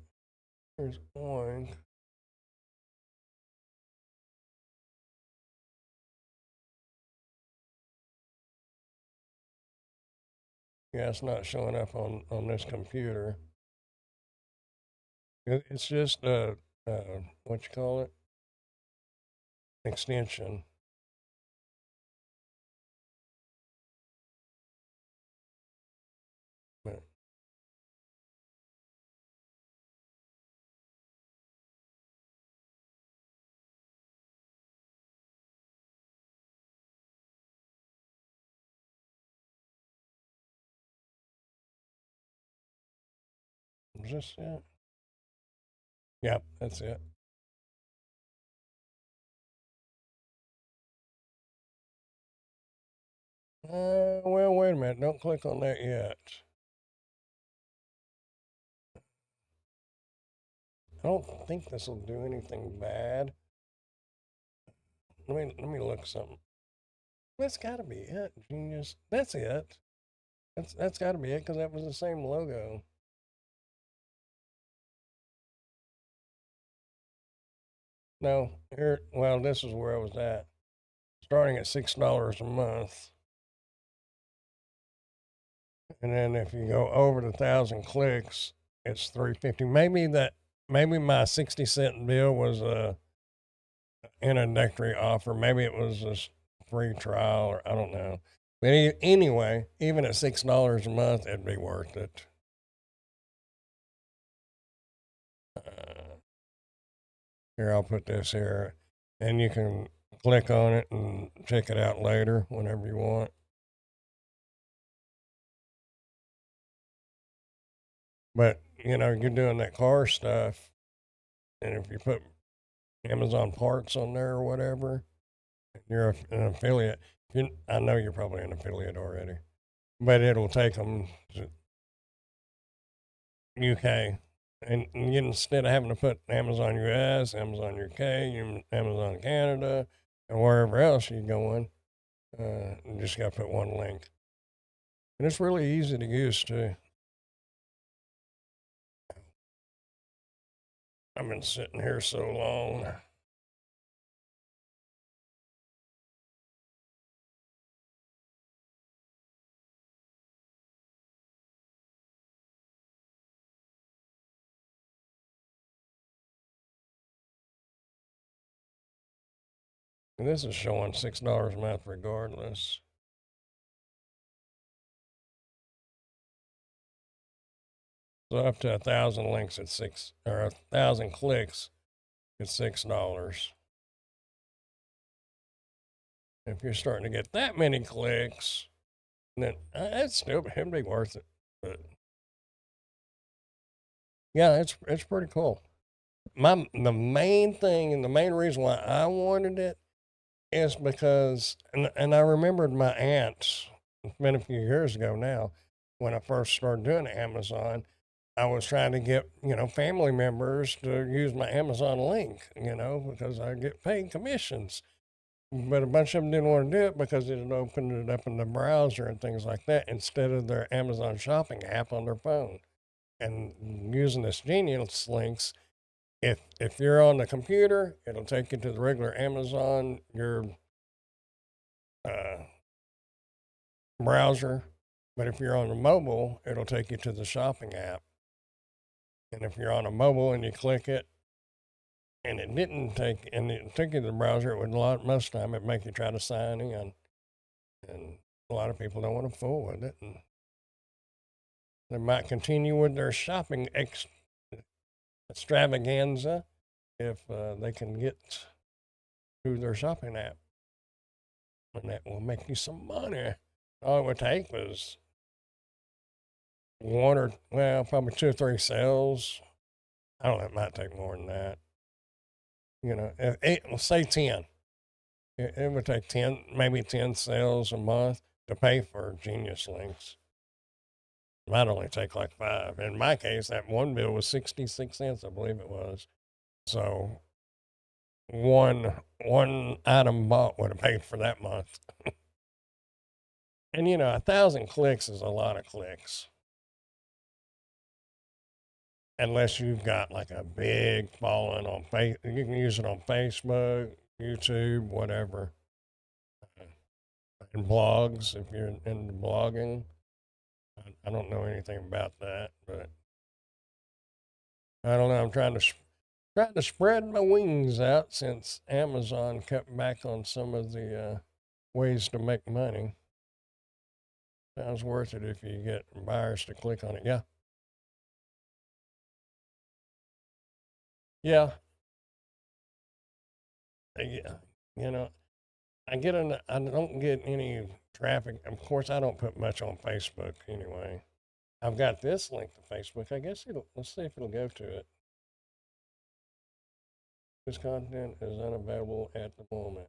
There's Oink. Yeah, it's not showing up on this computer. It's just what you call it, extension. But is this it? Yep, that's it. Well, wait a minute. Don't click on that yet. I don't think this will do anything bad. Let me look something. That's got to be it, genius. That's it. That's got to be it because that was the same logo. No, here. Well, this is where I was at. Starting at $6 a month, and then if you go over the 1,000 clicks, it's $3.50. Maybe my 60 cent bill was a introductory offer. Maybe it was a free trial, or I don't know. But anyway, even at $6 a month, it'd be worth it. Here, I'll put this here, and you can click on it and check it out later whenever you want. But you're doing that car stuff, and if you put Amazon parts on there or whatever, you're an affiliate. I know you're probably an affiliate already, but it'll take them to UK, and instead of having to put Amazon US, Amazon UK, Amazon Canada, and wherever else you're going, you just got to put one link, and it's really easy to use too. I've been sitting here so long. And this is showing $6 a month regardless. So up to 1,000 links at six, or 1,000 clicks at $6. If you're starting to get that many clicks, then it's still it'd be worth it. But yeah, it's pretty cool. The main thing and the main reason why I wanted it is because, and I remembered my aunt. It's been a few years ago now when I first started doing Amazon. I was trying to get family members to use my Amazon link, because I get paid commissions. But a bunch of them didn't want to do it because it had opened it up in the browser and things like that instead of their Amazon shopping app on their phone. And using this Genius links, if you're on the computer, it'll take you to the regular Amazon, your uh, browser. But if you're on the mobile, it'll take you to the shopping app. And if you're on a mobile and you click it, and it took you to the browser, it would most of the time it make you try to sign in, and a lot of people don't want to fool with it, and they might continue with their shopping extravaganza if they can get through their shopping app, and that will make you some money. All it would take was probably 2 or 3 sales. I don't know, it might take more than that. Let's say 10. It would take 10, maybe 10 sales a month to pay for Genius Links. It might only take like 5. In my case, that one bill was 66 cents, I believe it was. So one item bought would have paid for that month. And 1,000 clicks is a lot of clicks. Unless you've got like a big following on you can use it on Facebook, YouTube, whatever, and blogs if you're into blogging. I don't know anything about that, but I don't know. I'm trying to spread my wings out since Amazon cut back on some of the ways to make money. Sounds worth it if you get buyers to click on it. Yeah. Yeah. Yeah. You know, I don't get any traffic. Of course, I don't put much on Facebook anyway. I've got this link to Facebook. I guess let's see if it'll go to it. This content is unavailable at the moment.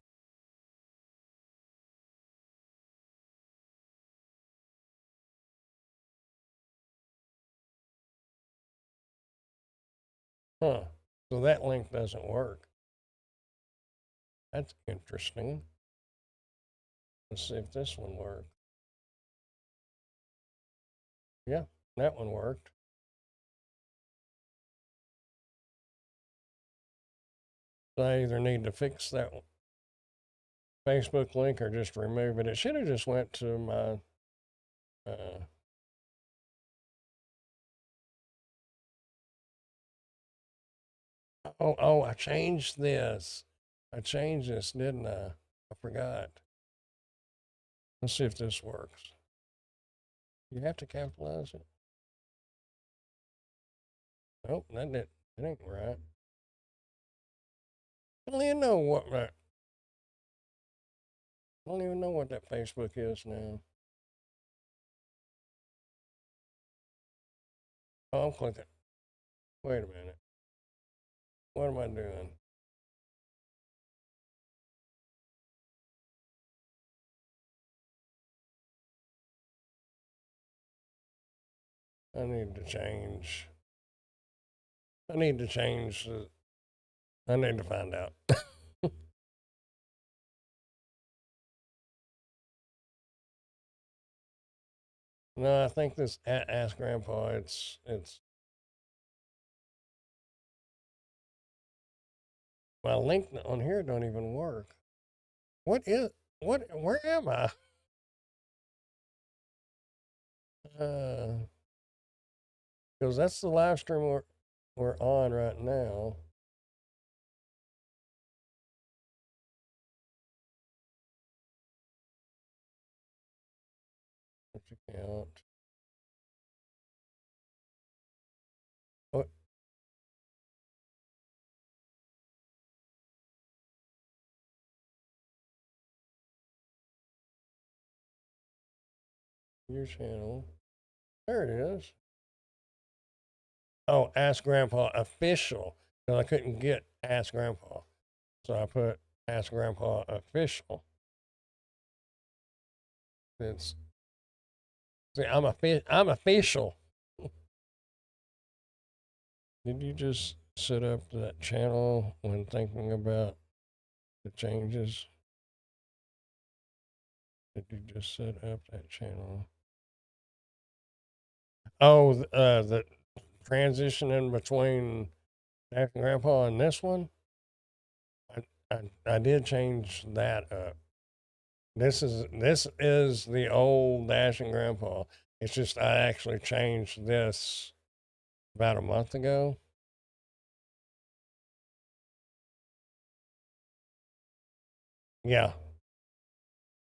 Huh. So that link doesn't work. That's interesting. Let's see if this one works. Yeah, that one worked. So I either need to fix that Facebook link or just remove it. It should have just went to my I changed this. I changed this, didn't I? I forgot. Let's see if this works. You have to capitalize it. Nope, that ain't right. I don't even know what I don't even know what that Facebook is now. Oh, I'm clicking. Wait a minute. What am I doing? I need to change. I need to change. I need to find out. No, I think this Ask Grandpa. It's my link on here don't even work. What is what? Where am I? Because that's the live stream we're on right now. Which account? What? Your channel. There it is. Oh, Ask Grandpa official. Because I couldn't get Ask Grandpa, so I put Ask Grandpa official. It's see, I'm official. Did you just set up that channel when thinking about the changes? Did you just set up that channel? Oh, the transition in between Dash and Grandpa and this one. I did change that up. This is the old Dash and Grandpa. It's just I actually changed this about a month ago. Yeah,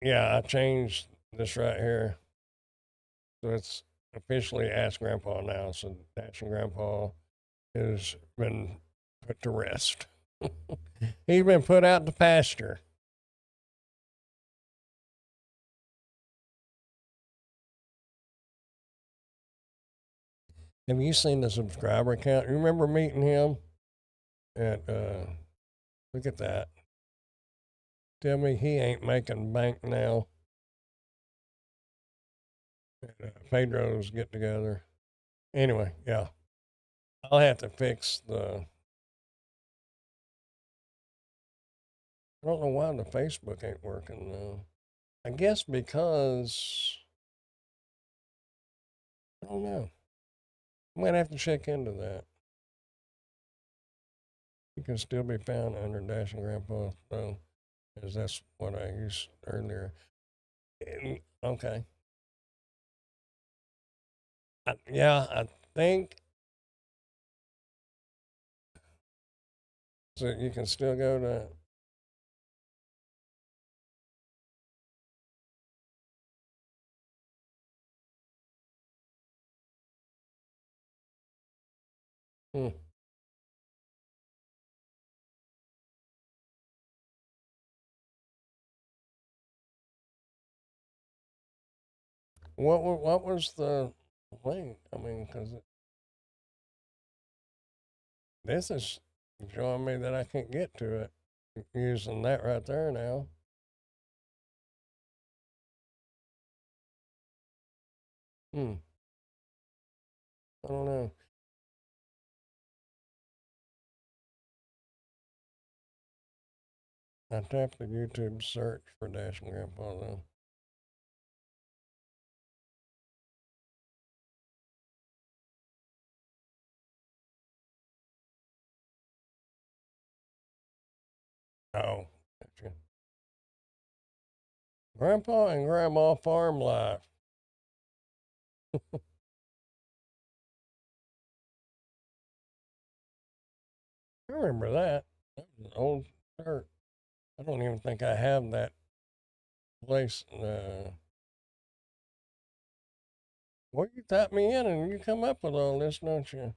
yeah, I changed this right here, so it's officially Ask Grandpa now. So Dash and Grandpa has been put to rest. He's been put out to pasture. Have you seen the subscriber count? You remember meeting him at, look at that. Tell me he ain't making bank now. Pedro's get together. Anyway, yeah. I'll have to fix the. I don't know why the Facebook ain't working though. I guess because. I don't know. I might have to check into that. You can still be found under Dashing Grandpa, though, because that's what I used earlier. Okay. Yeah, I think so. You can still go to. Hmm. What was the link? I mean, because this is showing me that I can't get to it using that right there now. Hmm. I don't know. I tapped the YouTube search for Dashing Grandpa though. Oh, gotcha. Grandpa and Grandma Farm Life. I remember that. That was an old shirt. I don't even think I have that place. Well, you tap me in and you come up with all this, don't you?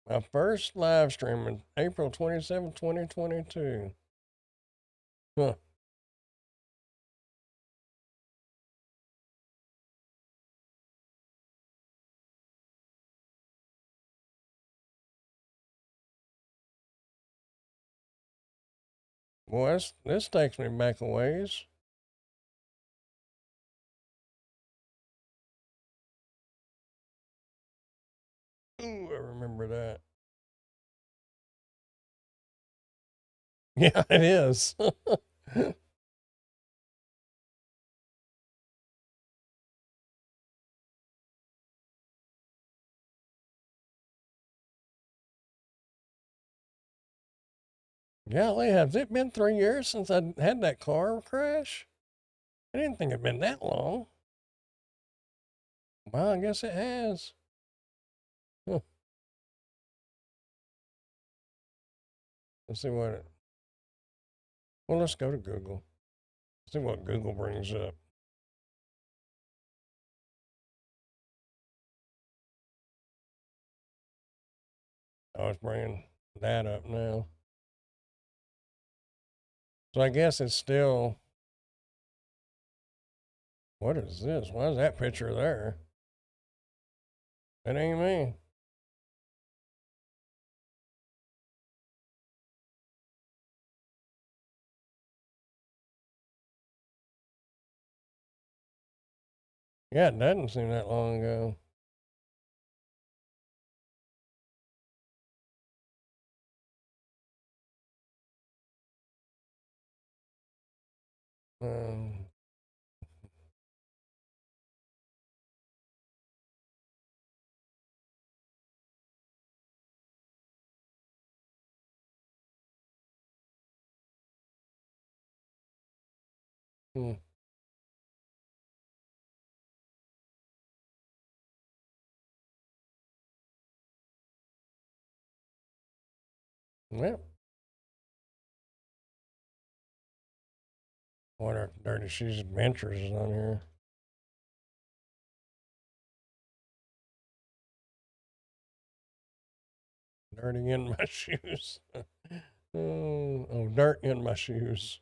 My first live stream in April 27, 2022. Huh. Boy, this takes me back a ways. Ooh, I remember that. Yeah, it is. Golly, has it been 3 years since I had that car crash? I didn't think it'd been that long. Well, I guess it has. Huh. Let's see what it. Well, let's go to Google. See what Google brings up. Oh, it's bringing that up now. So I guess it's still. What is this? Why is that picture there? That ain't me. Yeah, it doesn't seem that long ago. Um, hmm. Well, what are Dirty Shoes Adventures is on here? Dirty in my shoes. Oh, dirt in my shoes.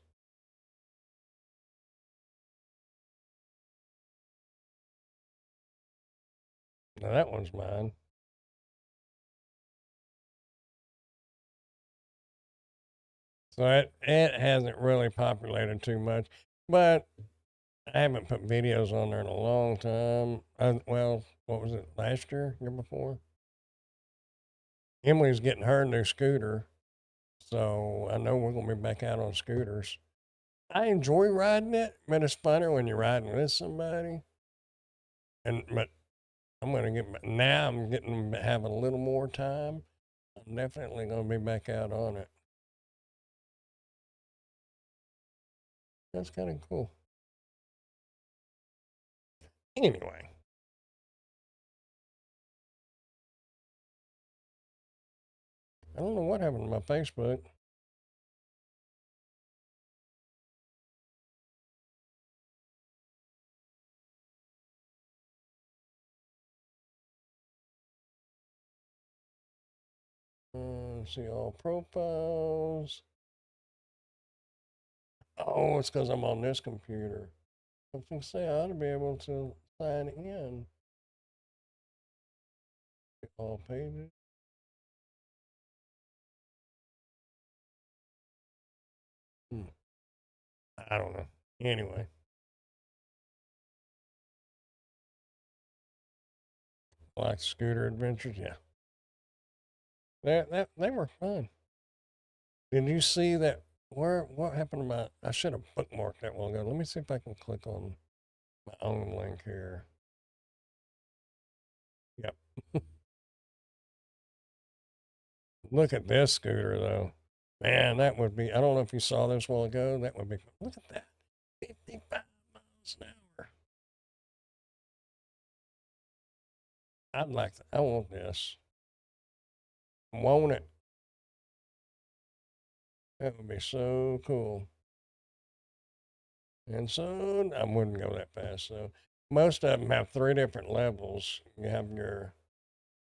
Now that one's mine. So it hasn't really populated too much, but I haven't put videos on there in a long time. Well, what was it, last year, year before? Emily's getting her new scooter, so I know we're going to be back out on scooters. I enjoy riding it, but it's funner when you're riding with somebody. But I'm going to now I'm getting having a little more time. I'm definitely going to be back out on it. That's kind of cool. Anyway, I don't know what happened to my Facebook. See all profiles. Oh, it's because I'm on this computer. I was going to say I ought to be able to sign in. All pages. Hmm. I don't know. Anyway, like scooter adventures, yeah. They were fun. Did you see that? What happened to my? I should have bookmarked that one ago. Let me see if I can click on my own link here. Yep. Look at this scooter though. Man, that would be. I don't know if you saw this a while ago. That would be. Look at that. 55 miles an hour. I'd like. I want this. Want it. That would be so cool. And so I wouldn't go that fast. So most of them have three different levels. You have your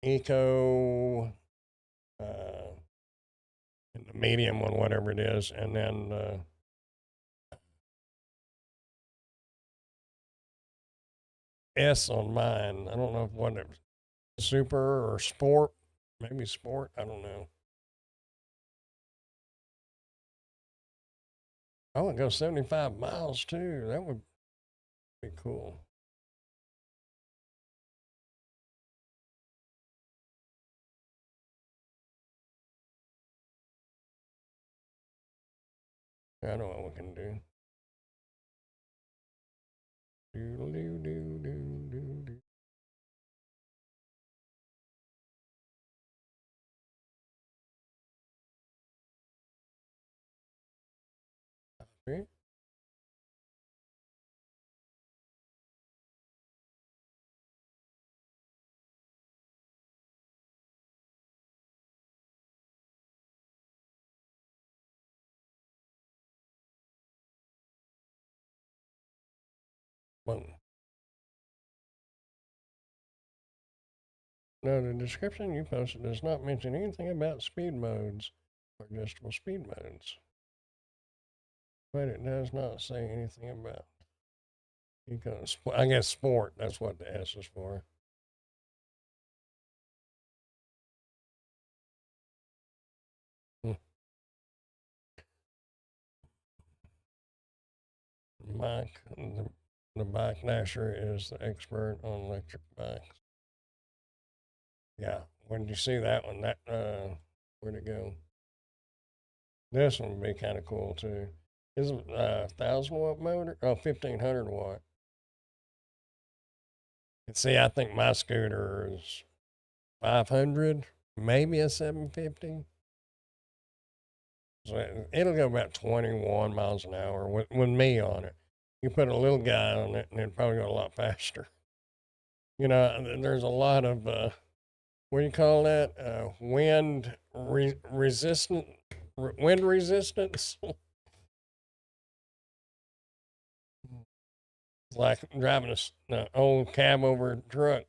eco, uh, and the medium one, whatever it is, and then S on mine. I don't know what it was, super or sport, maybe sport. I don't know. Oh, it goes 75 miles too. That would be cool. I know what we can do. Do do do do do do. Okay. Boom. No, the description you posted does not mention anything about speed modes or adjustable speed modes. But it does not say anything about eco. I guess sport. That's what the S is for. Hmm. Mike, the bike dasher, is the expert on electric bikes. Yeah. When did you see that one? That where'd it go? This one would be kind of cool too. Is it 1,000 watt motor? Oh, 1,500 watt. And see, I think my scooter is 500, maybe a 750. So it'll go about 21 miles an hour with me on it. You put a little guy on it, and it'd probably go a lot faster. You know, there's a lot of what do you call that? Resistant, wind resistance. Like driving a old cab over a truck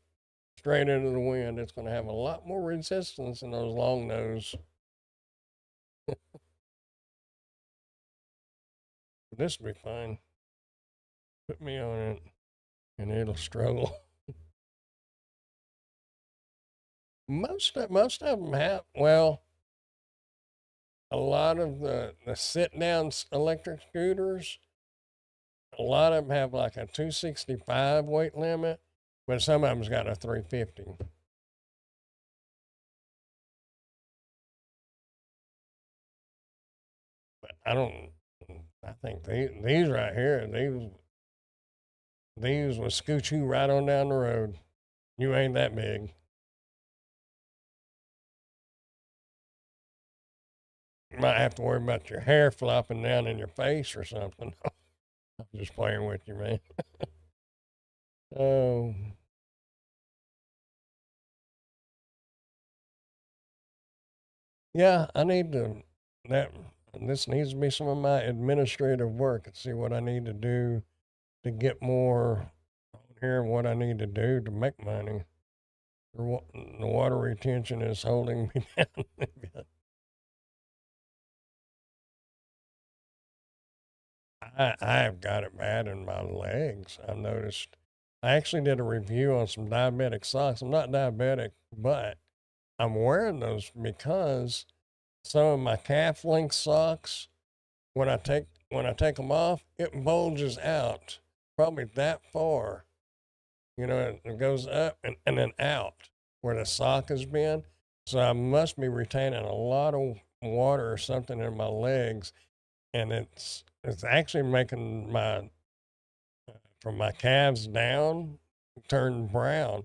straight into the wind. It's going to have a lot more resistance than those long nose. This will be fine. Put me on it, and it'll struggle. Most of them have. Well, a lot of the sit down electric scooters, a lot of them have like a 265 weight limit, but some of them's got a 350. But I don't. I think these right here, these will scoot you right on down the road. You ain't that big. You might have to worry about your hair flopping down in your face or something. I'm just playing with you, man. Oh, yeah, I need to that this needs to be some of my administrative work and see what I need to do to get more on here and what I need to do to make money. The water retention is holding me down. I've got it bad in my legs. I've noticed. I actually did a review on some diabetic socks. I'm not diabetic, but I'm wearing those because some of my calf length socks, when I take them off, it bulges out probably that far. You know, it goes up and then out where the sock has been. So I must be retaining a lot of water or something in my legs, and it's actually making my from my calves down turn brown.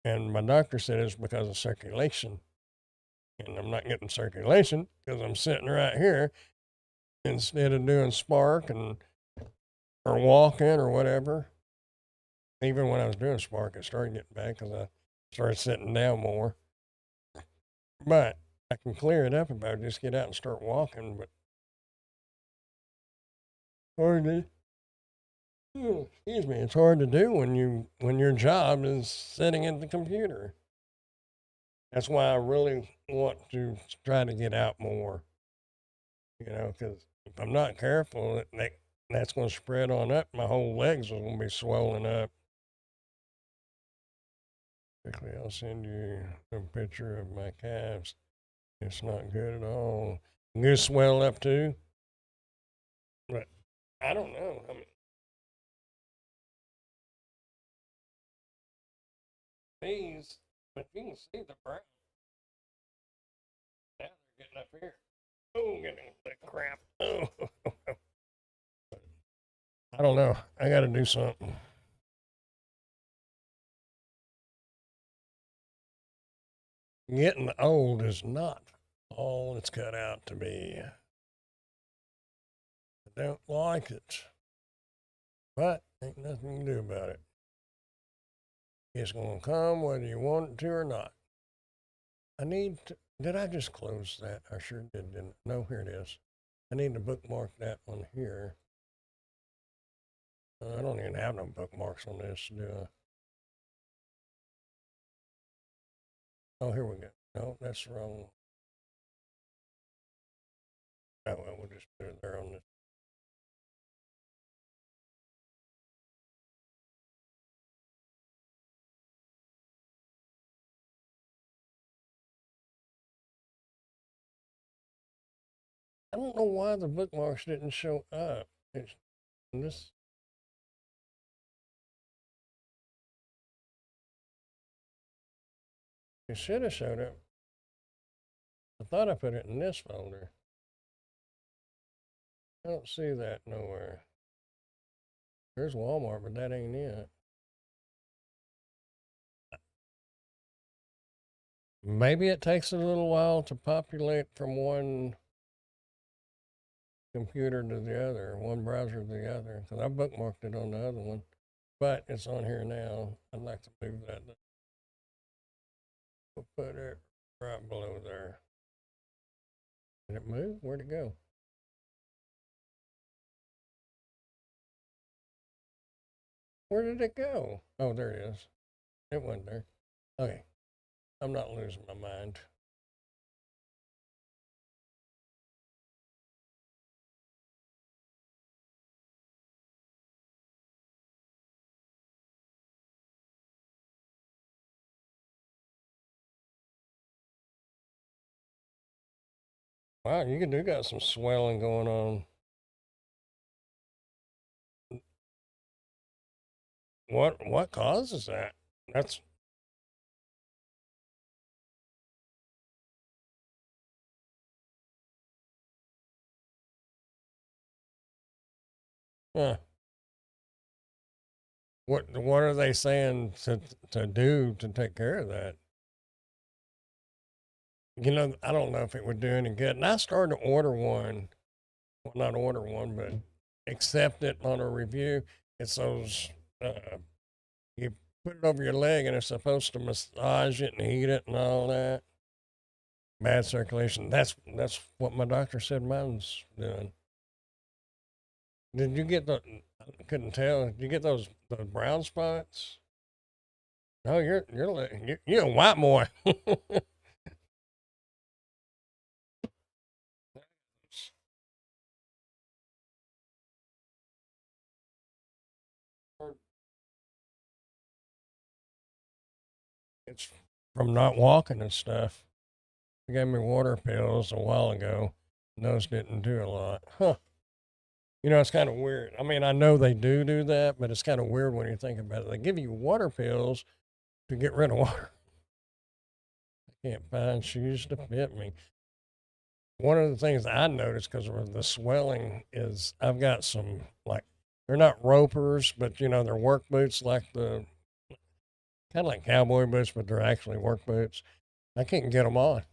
And my doctor said it's because of circulation, and I'm not getting circulation because I'm sitting right here instead of doing spark and or walking or whatever. Even when I was doing spark, it started getting bad because I started sitting down more. But I can clear it up if I just get out and start walking. But hard to, excuse me, it's hard to do when your job is sitting at the computer. That's why I really want to try to get out more. You know, because if I'm not careful, that's going to spread on up. My whole legs are going to be swollen up. Quickly, I'll send you a picture of my calves. It's not good at all. You swell up too, but I don't know. I mean, these, but you can see the brown. Now they're getting up here. Oh, getting the crap. Oh, I don't know. I got to do something. Getting old is not all it's cut out to be. I don't like it, but ain't nothing you can do about it. It's going to come whether you want it to or not. I need to. Did I just close that? I sure did, didn't. No, here it is. I need to bookmark that one here. I don't even have no bookmarks on this, do I? Oh, here we go. No, that's wrong. Oh, well, we'll just put it there on this. I don't know why the bookmarks didn't show up. It's this. It should have showed up. I thought I put it in this folder. I don't see that nowhere. There's Walmart, but that ain't it. Maybe it takes a little while to populate from one computer to the other, one browser to the other, because I bookmarked it on the other one, but it's on here now. I'd like to move that. We'll put it right below there. Did it move? Where'd it go? Where did it go? Oh, there it is. It went there. Okay. I'm not losing my mind. Wow, you do got some swelling going on. What causes that? That's huh. What are they saying to do to take care of that? You know, I don't know if it would do any good. And I started to order one. Well, not order one, but accept it on a review. It's those you put it over your leg and it's supposed to massage it and heat it and all that. Bad circulation. That's what my doctor said mine's doing. Did you get the? I couldn't tell. Did you get those brown spots? No, you're a white boy. It's from not walking and stuff. They gave me water pills a while ago. And those didn't do a lot. Huh. You know, it's kind of weird. I mean, I know they do that, but it's kind of weird when you think about it. They give you water pills to get rid of water. I can't find shoes to fit me. One of the things I noticed because of the swelling is I've got some, like, they're not ropers, but you know, they're work boots, like the kind of like cowboy boots, but they're actually work boots. I can't get them on.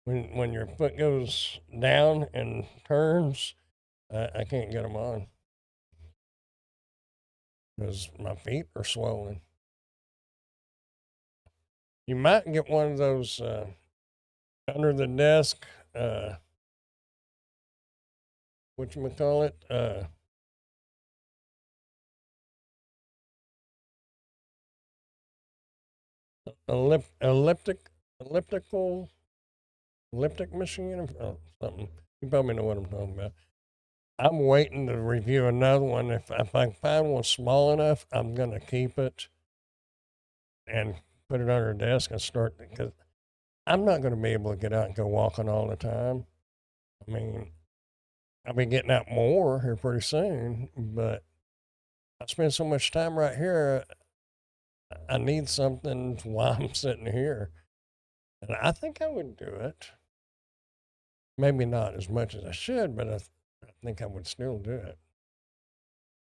When your foot goes down and turns, I can't get them on because my feet are swollen. You might get one of those under the desk, what you call it, elliptic, elliptical, elliptic machine or something. You probably know what I'm talking about. I'm waiting to review another one. If I can find one small enough, I'm gonna keep it and put it on her desk and start because I'm not gonna be able to get out and go walking all the time. I mean, I'll be getting out more here pretty soon, but I spend so much time right here. I need something while I'm sitting here, and I think I would do it. Maybe not as much as I should, but I think I would still do it.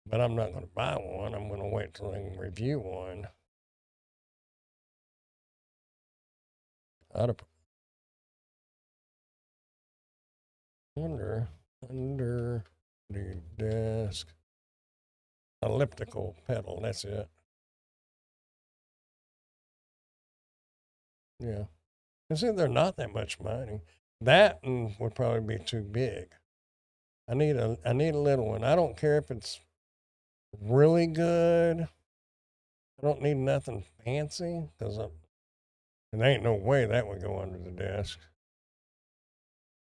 But I'm not going to buy one. I'm going to wait till I can review one. I'd under the desk elliptical pedal. That's it. Yeah. And see, they're not that much money. That would probably be too big. I need a little one. I don't care if it's really good. I don't need nothing fancy because there ain't no way that would go under the desk.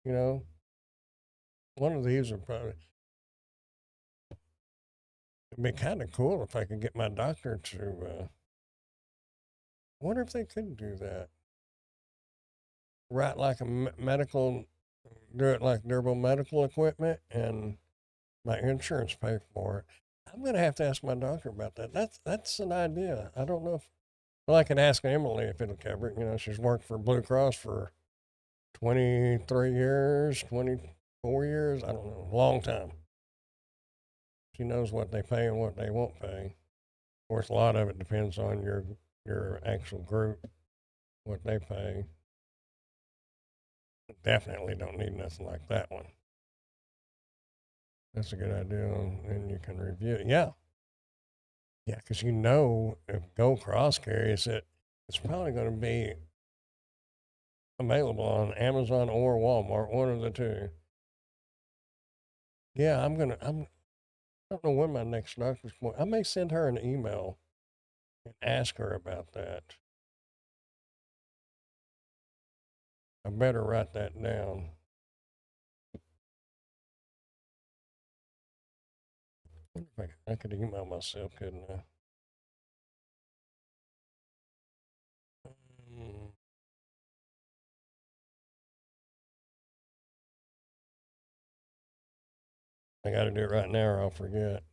You know, one of these would probably it'd be kind of cool if I could get my doctor to. Wonder if they could do that. Write like a medical, do it like durable medical equipment, and my insurance pay for it. I'm gonna have to ask my doctor about that. That's an idea. I don't know if well, I can ask Emily if it'll cover it. You know, she's worked for Blue Cross for 23 years, 24 years. I don't know, long time. She knows what they pay and what they won't pay. Of course, a lot of it depends on your actual group, what they pay. Definitely don't need nothing like that one. That's a good idea, and you can review it. Yeah, yeah, because you know if Gold Cross carries it, it's probably going to be available on Amazon or Walmart, one of the two. Yeah, I don't know when my next doctor's appointment. I may send her an email and ask her about that. I better write that down. I could email myself, couldn't I? Mm, I got to do it right now or I'll forget.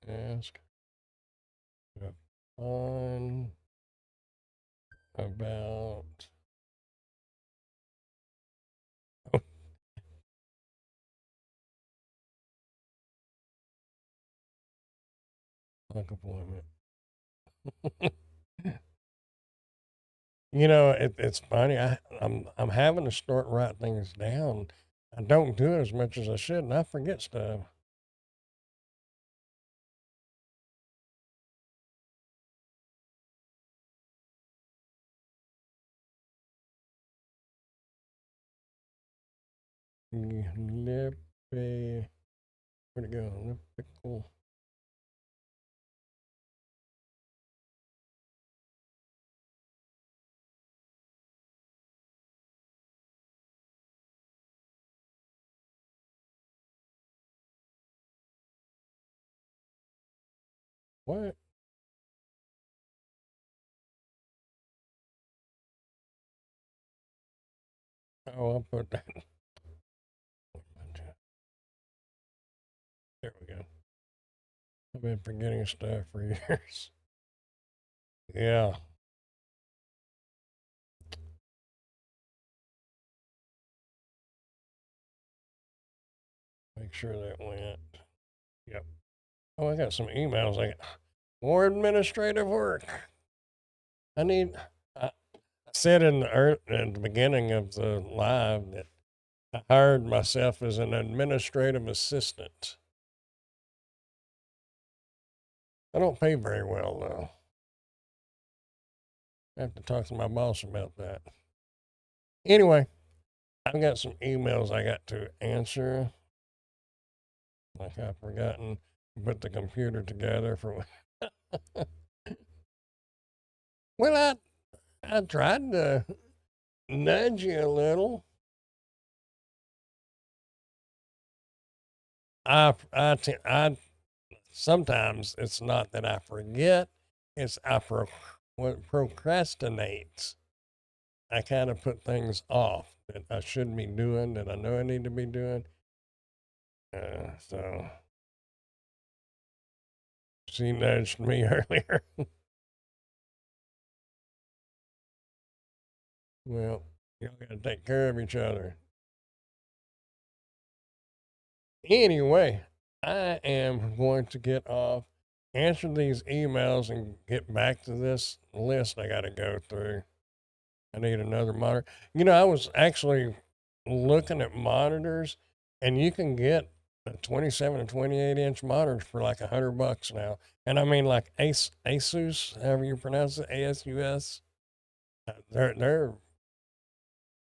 Ask fun about like appointment. It's funny. I'm having to start writing things down. I don't do it as much as I should, and I forget stuff. Lippy, where'd it go? Lippical. What? Oh, I'll put that. There we go. I've been forgetting stuff for years. Yeah. Make sure that went. Yep. Oh, I got some emails. I got more administrative work. I need. I said in the beginning of the live that I hired myself as an administrative assistant. I don't pay very well though. I have to talk to my boss about that. Anyway, I've got some emails I got to answer. Like I've forgotten to put the computer together for. Well, I tried to nudge you a little. I sometimes it's not that I forget, it's procrastinate. I kind of put things off that I should be doing, that I know I need to be doing. So she nudged me earlier. Well, y'all got to take care of each other. Anyway, I am going to get off, answer these emails, and get back to this list I got to go through. I need another monitor. I was actually looking at monitors, and you can get a 27 and 28-inch monitors for like $100 now. And I mean, like Asus, however you pronounce it, ASUS. They're.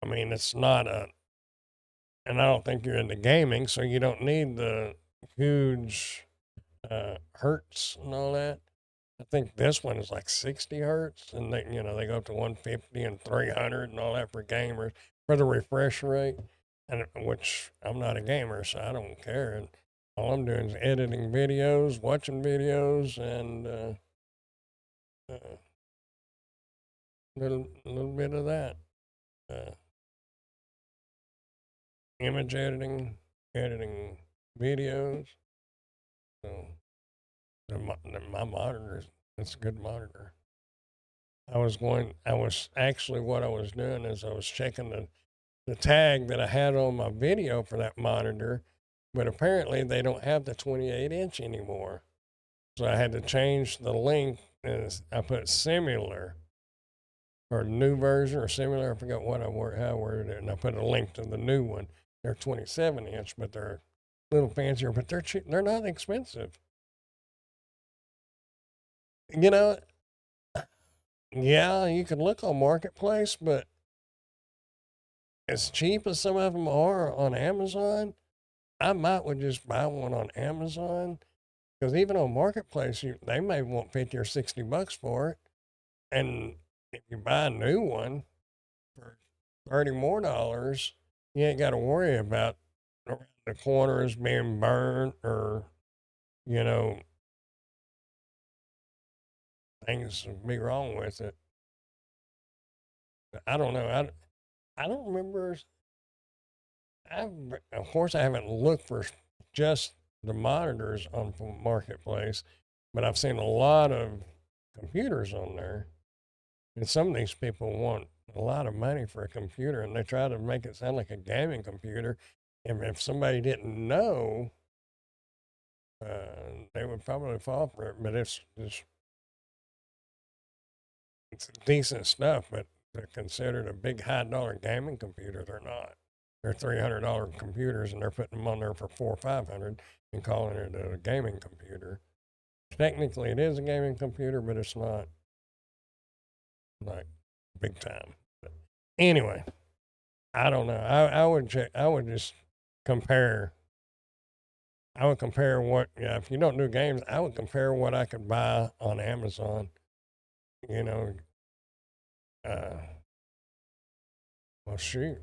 I mean, it's not a, and I don't think you're into gaming, so you don't need the huge hertz and all that. I think this one is like 60 hertz, and they go up to 150 and 300 and all that for gamers for the refresh rate, and which I'm not a gamer, so I don't care. And all I'm doing is editing videos, watching videos, and uh, little bit of that. Uh, Image editing, editing videos. So my monitor it's a good monitor. I was actually, what I was doing is I was checking the tag that I had on my video for that monitor, but apparently they don't have the 28-inch anymore. So I had to change the link, and I put similar or new version or similar. I forgot how I worded it, and I put a link to the new one. They're 27-inch, but they're a little fancier, but they're cheap. They're not expensive. You know, yeah, you can look on Marketplace, but as cheap as some of them are on Amazon, I might would just buy one on Amazon because even on Marketplace, they may want 50 or $60 for it. And if you buy a new one for $30 more, you ain't got to worry about around the corners being burnt or, you know, things be wrong with it. I don't know. I don't remember. Of course, I haven't looked for just the monitors on Marketplace, but I've seen a lot of computers on there. And some of these people want a lot of money for a computer, and they try to make it sound like a gaming computer. And if somebody didn't know, they would probably fall for it. But it's decent stuff, but they're considered a big high dollar gaming computer. They're not. They're $300 computers, and they're putting them on there for 400 or 500 and calling it a gaming computer. Technically, it is a gaming computer, but it's not like big time. But anyway, I don't know. I would check. I would just compare. I would compare what. Yeah, if you don't do games, I would compare what I could buy on Amazon. You know, uh, well, shoot.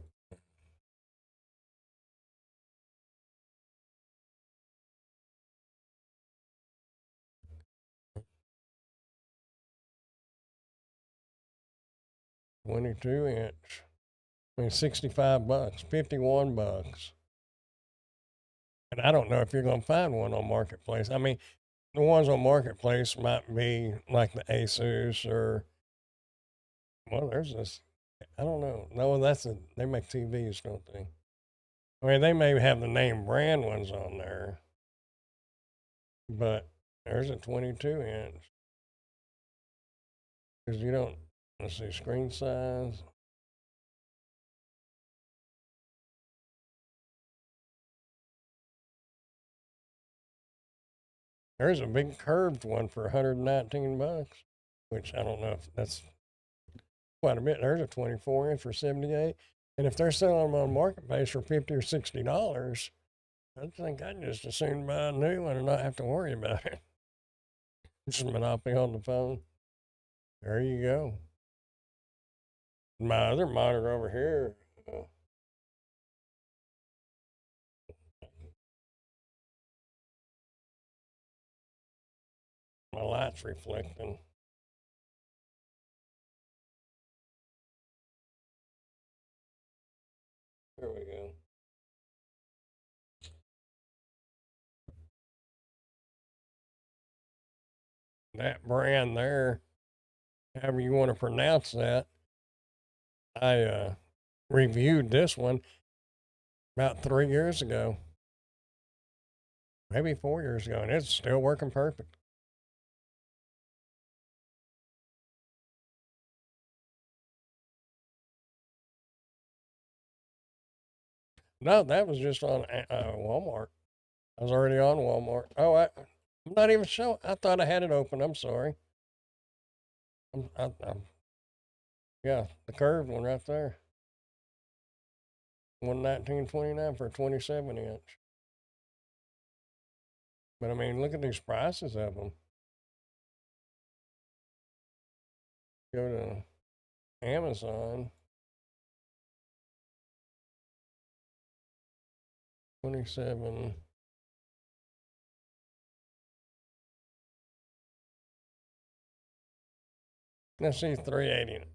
22 inch. I mean, $65, $51. And I don't know if you're going to find one on Marketplace. I mean, the ones on Marketplace might be like the Asus or, well, there's this, I don't know. No, they make TVs, don't they? I mean, they may have the name brand ones on there, but there's a 22 inch. Because you don't, let's see, screen size. There's a big curved one for $119, which I don't know if that's quite a bit. There's a 24 inch for 78. And if they're selling them on Marketplace for $50 or $60, I think I'd just as soon buy a new one and not have to worry about it. Just Monopoly on the phone. There you go. My other monitor over here, my light's reflecting. There we go. That brand there, however you want to pronounce that, I reviewed this one about 3 years ago, maybe 4 years ago, and it's still working perfect. No, that was just on Walmart. I was already on Walmart. Oh, I'm not even sure. I thought I had it open. I'm sorry. Yeah, the curved one right there. 119.29 for a 27 inch. But I mean, look at these prices of them. Go to Amazon. 27. Let's see, 380.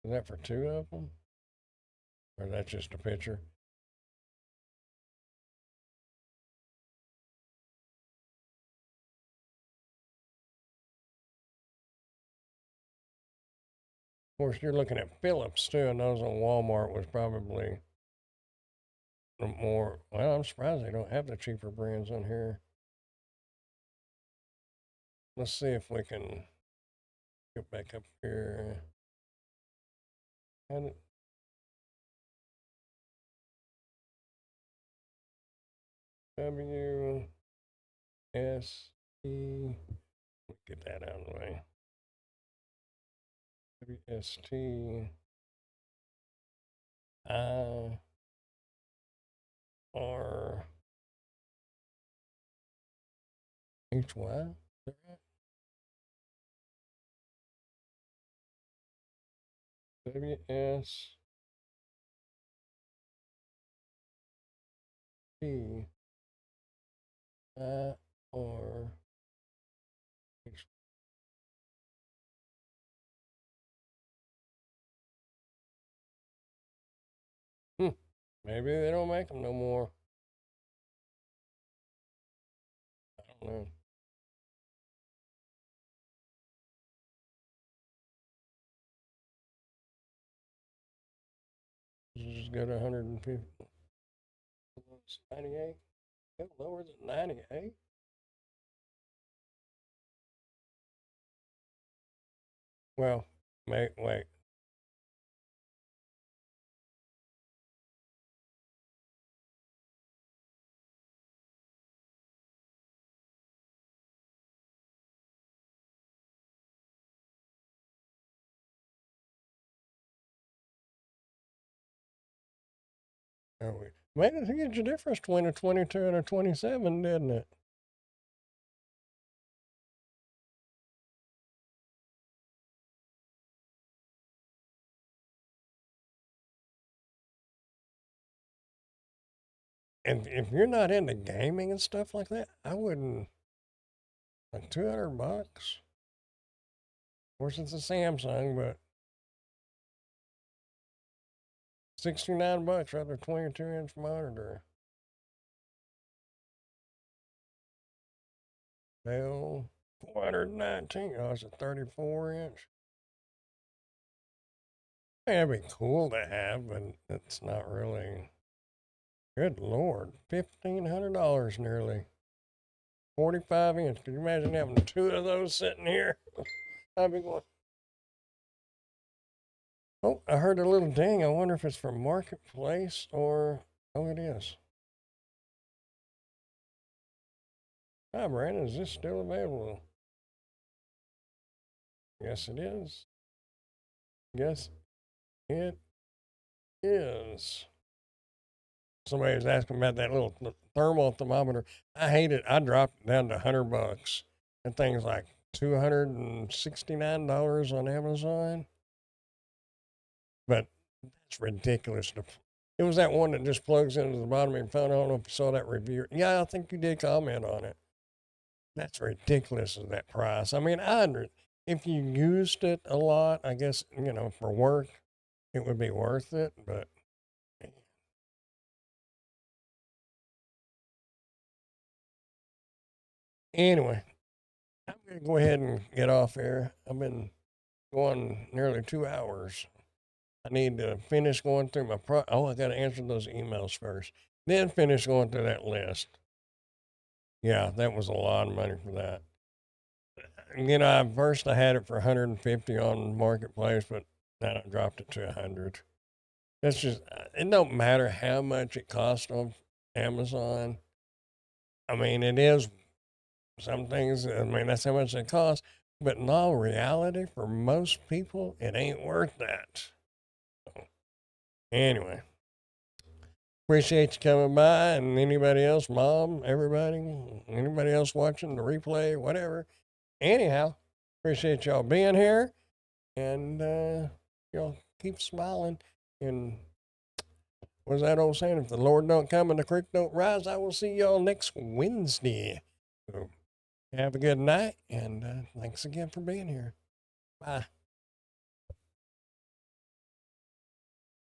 Is that for two of them? Or that's just a picture? Of course, you're looking at Philips too, and those on Walmart was probably the more. Well, I'm surprised they don't have the cheaper brands on here. Let's see if we can get back up here. And W S T. Get that out of the way. W S T I R H Y. W S T I R H. Maybe they don't make them no more. I don't know. Just go to 150. 98. Go lower than 98. Well, wait. Oh, made a huge difference between a 22 and a 27, didn't it? And if you're not into gaming and stuff like that, I wouldn't. Like $200. Of course, it's a Samsung, but $69 for the 22-inch monitor. Dell 419. Oh, it's a 34-inch. That'd be cool to have, but it's not really. Good Lord, $1,500 nearly. 45-inch. Could you imagine having two of those sitting here? I'd be going. Oh, I heard a little ding. I wonder if it's from Marketplace or. Oh, it is. Hi, Brandon. Is this still available? Yes, it is. Yes, it is. Somebody was asking about that little thermal thermometer. I hate it. I dropped it down to $100. That thing's like $269 on Amazon. But that's ridiculous. It was that one that just plugs into the bottom of your phone. I don't know if you saw that review. Yeah, I think you did comment on it. That's ridiculous at that price. I mean, if you used it a lot, I guess, for work, it would be worth it. But anyway, I'm going to go ahead and get off here. I've been going nearly 2 hours. I need to finish going through my I got to answer those emails first. Then finish going through that list. Yeah, that was a lot of money for that. First I had it for 150 on Marketplace, but then I dropped it to 100. That's just, it don't matter how much it costs on Amazon. I mean, it is some things, that's how much they cost. But in all reality, for most people, it ain't worth that. So, anyway, appreciate you coming by, and anybody else, Mom, everybody, anybody else watching the replay, whatever. Anyhow, appreciate y'all being here, and y'all keep smiling. And what's that old saying? If the Lord don't come and the creek don't rise, I will see y'all next Wednesday. So have a good night, and thanks again for being here. Bye.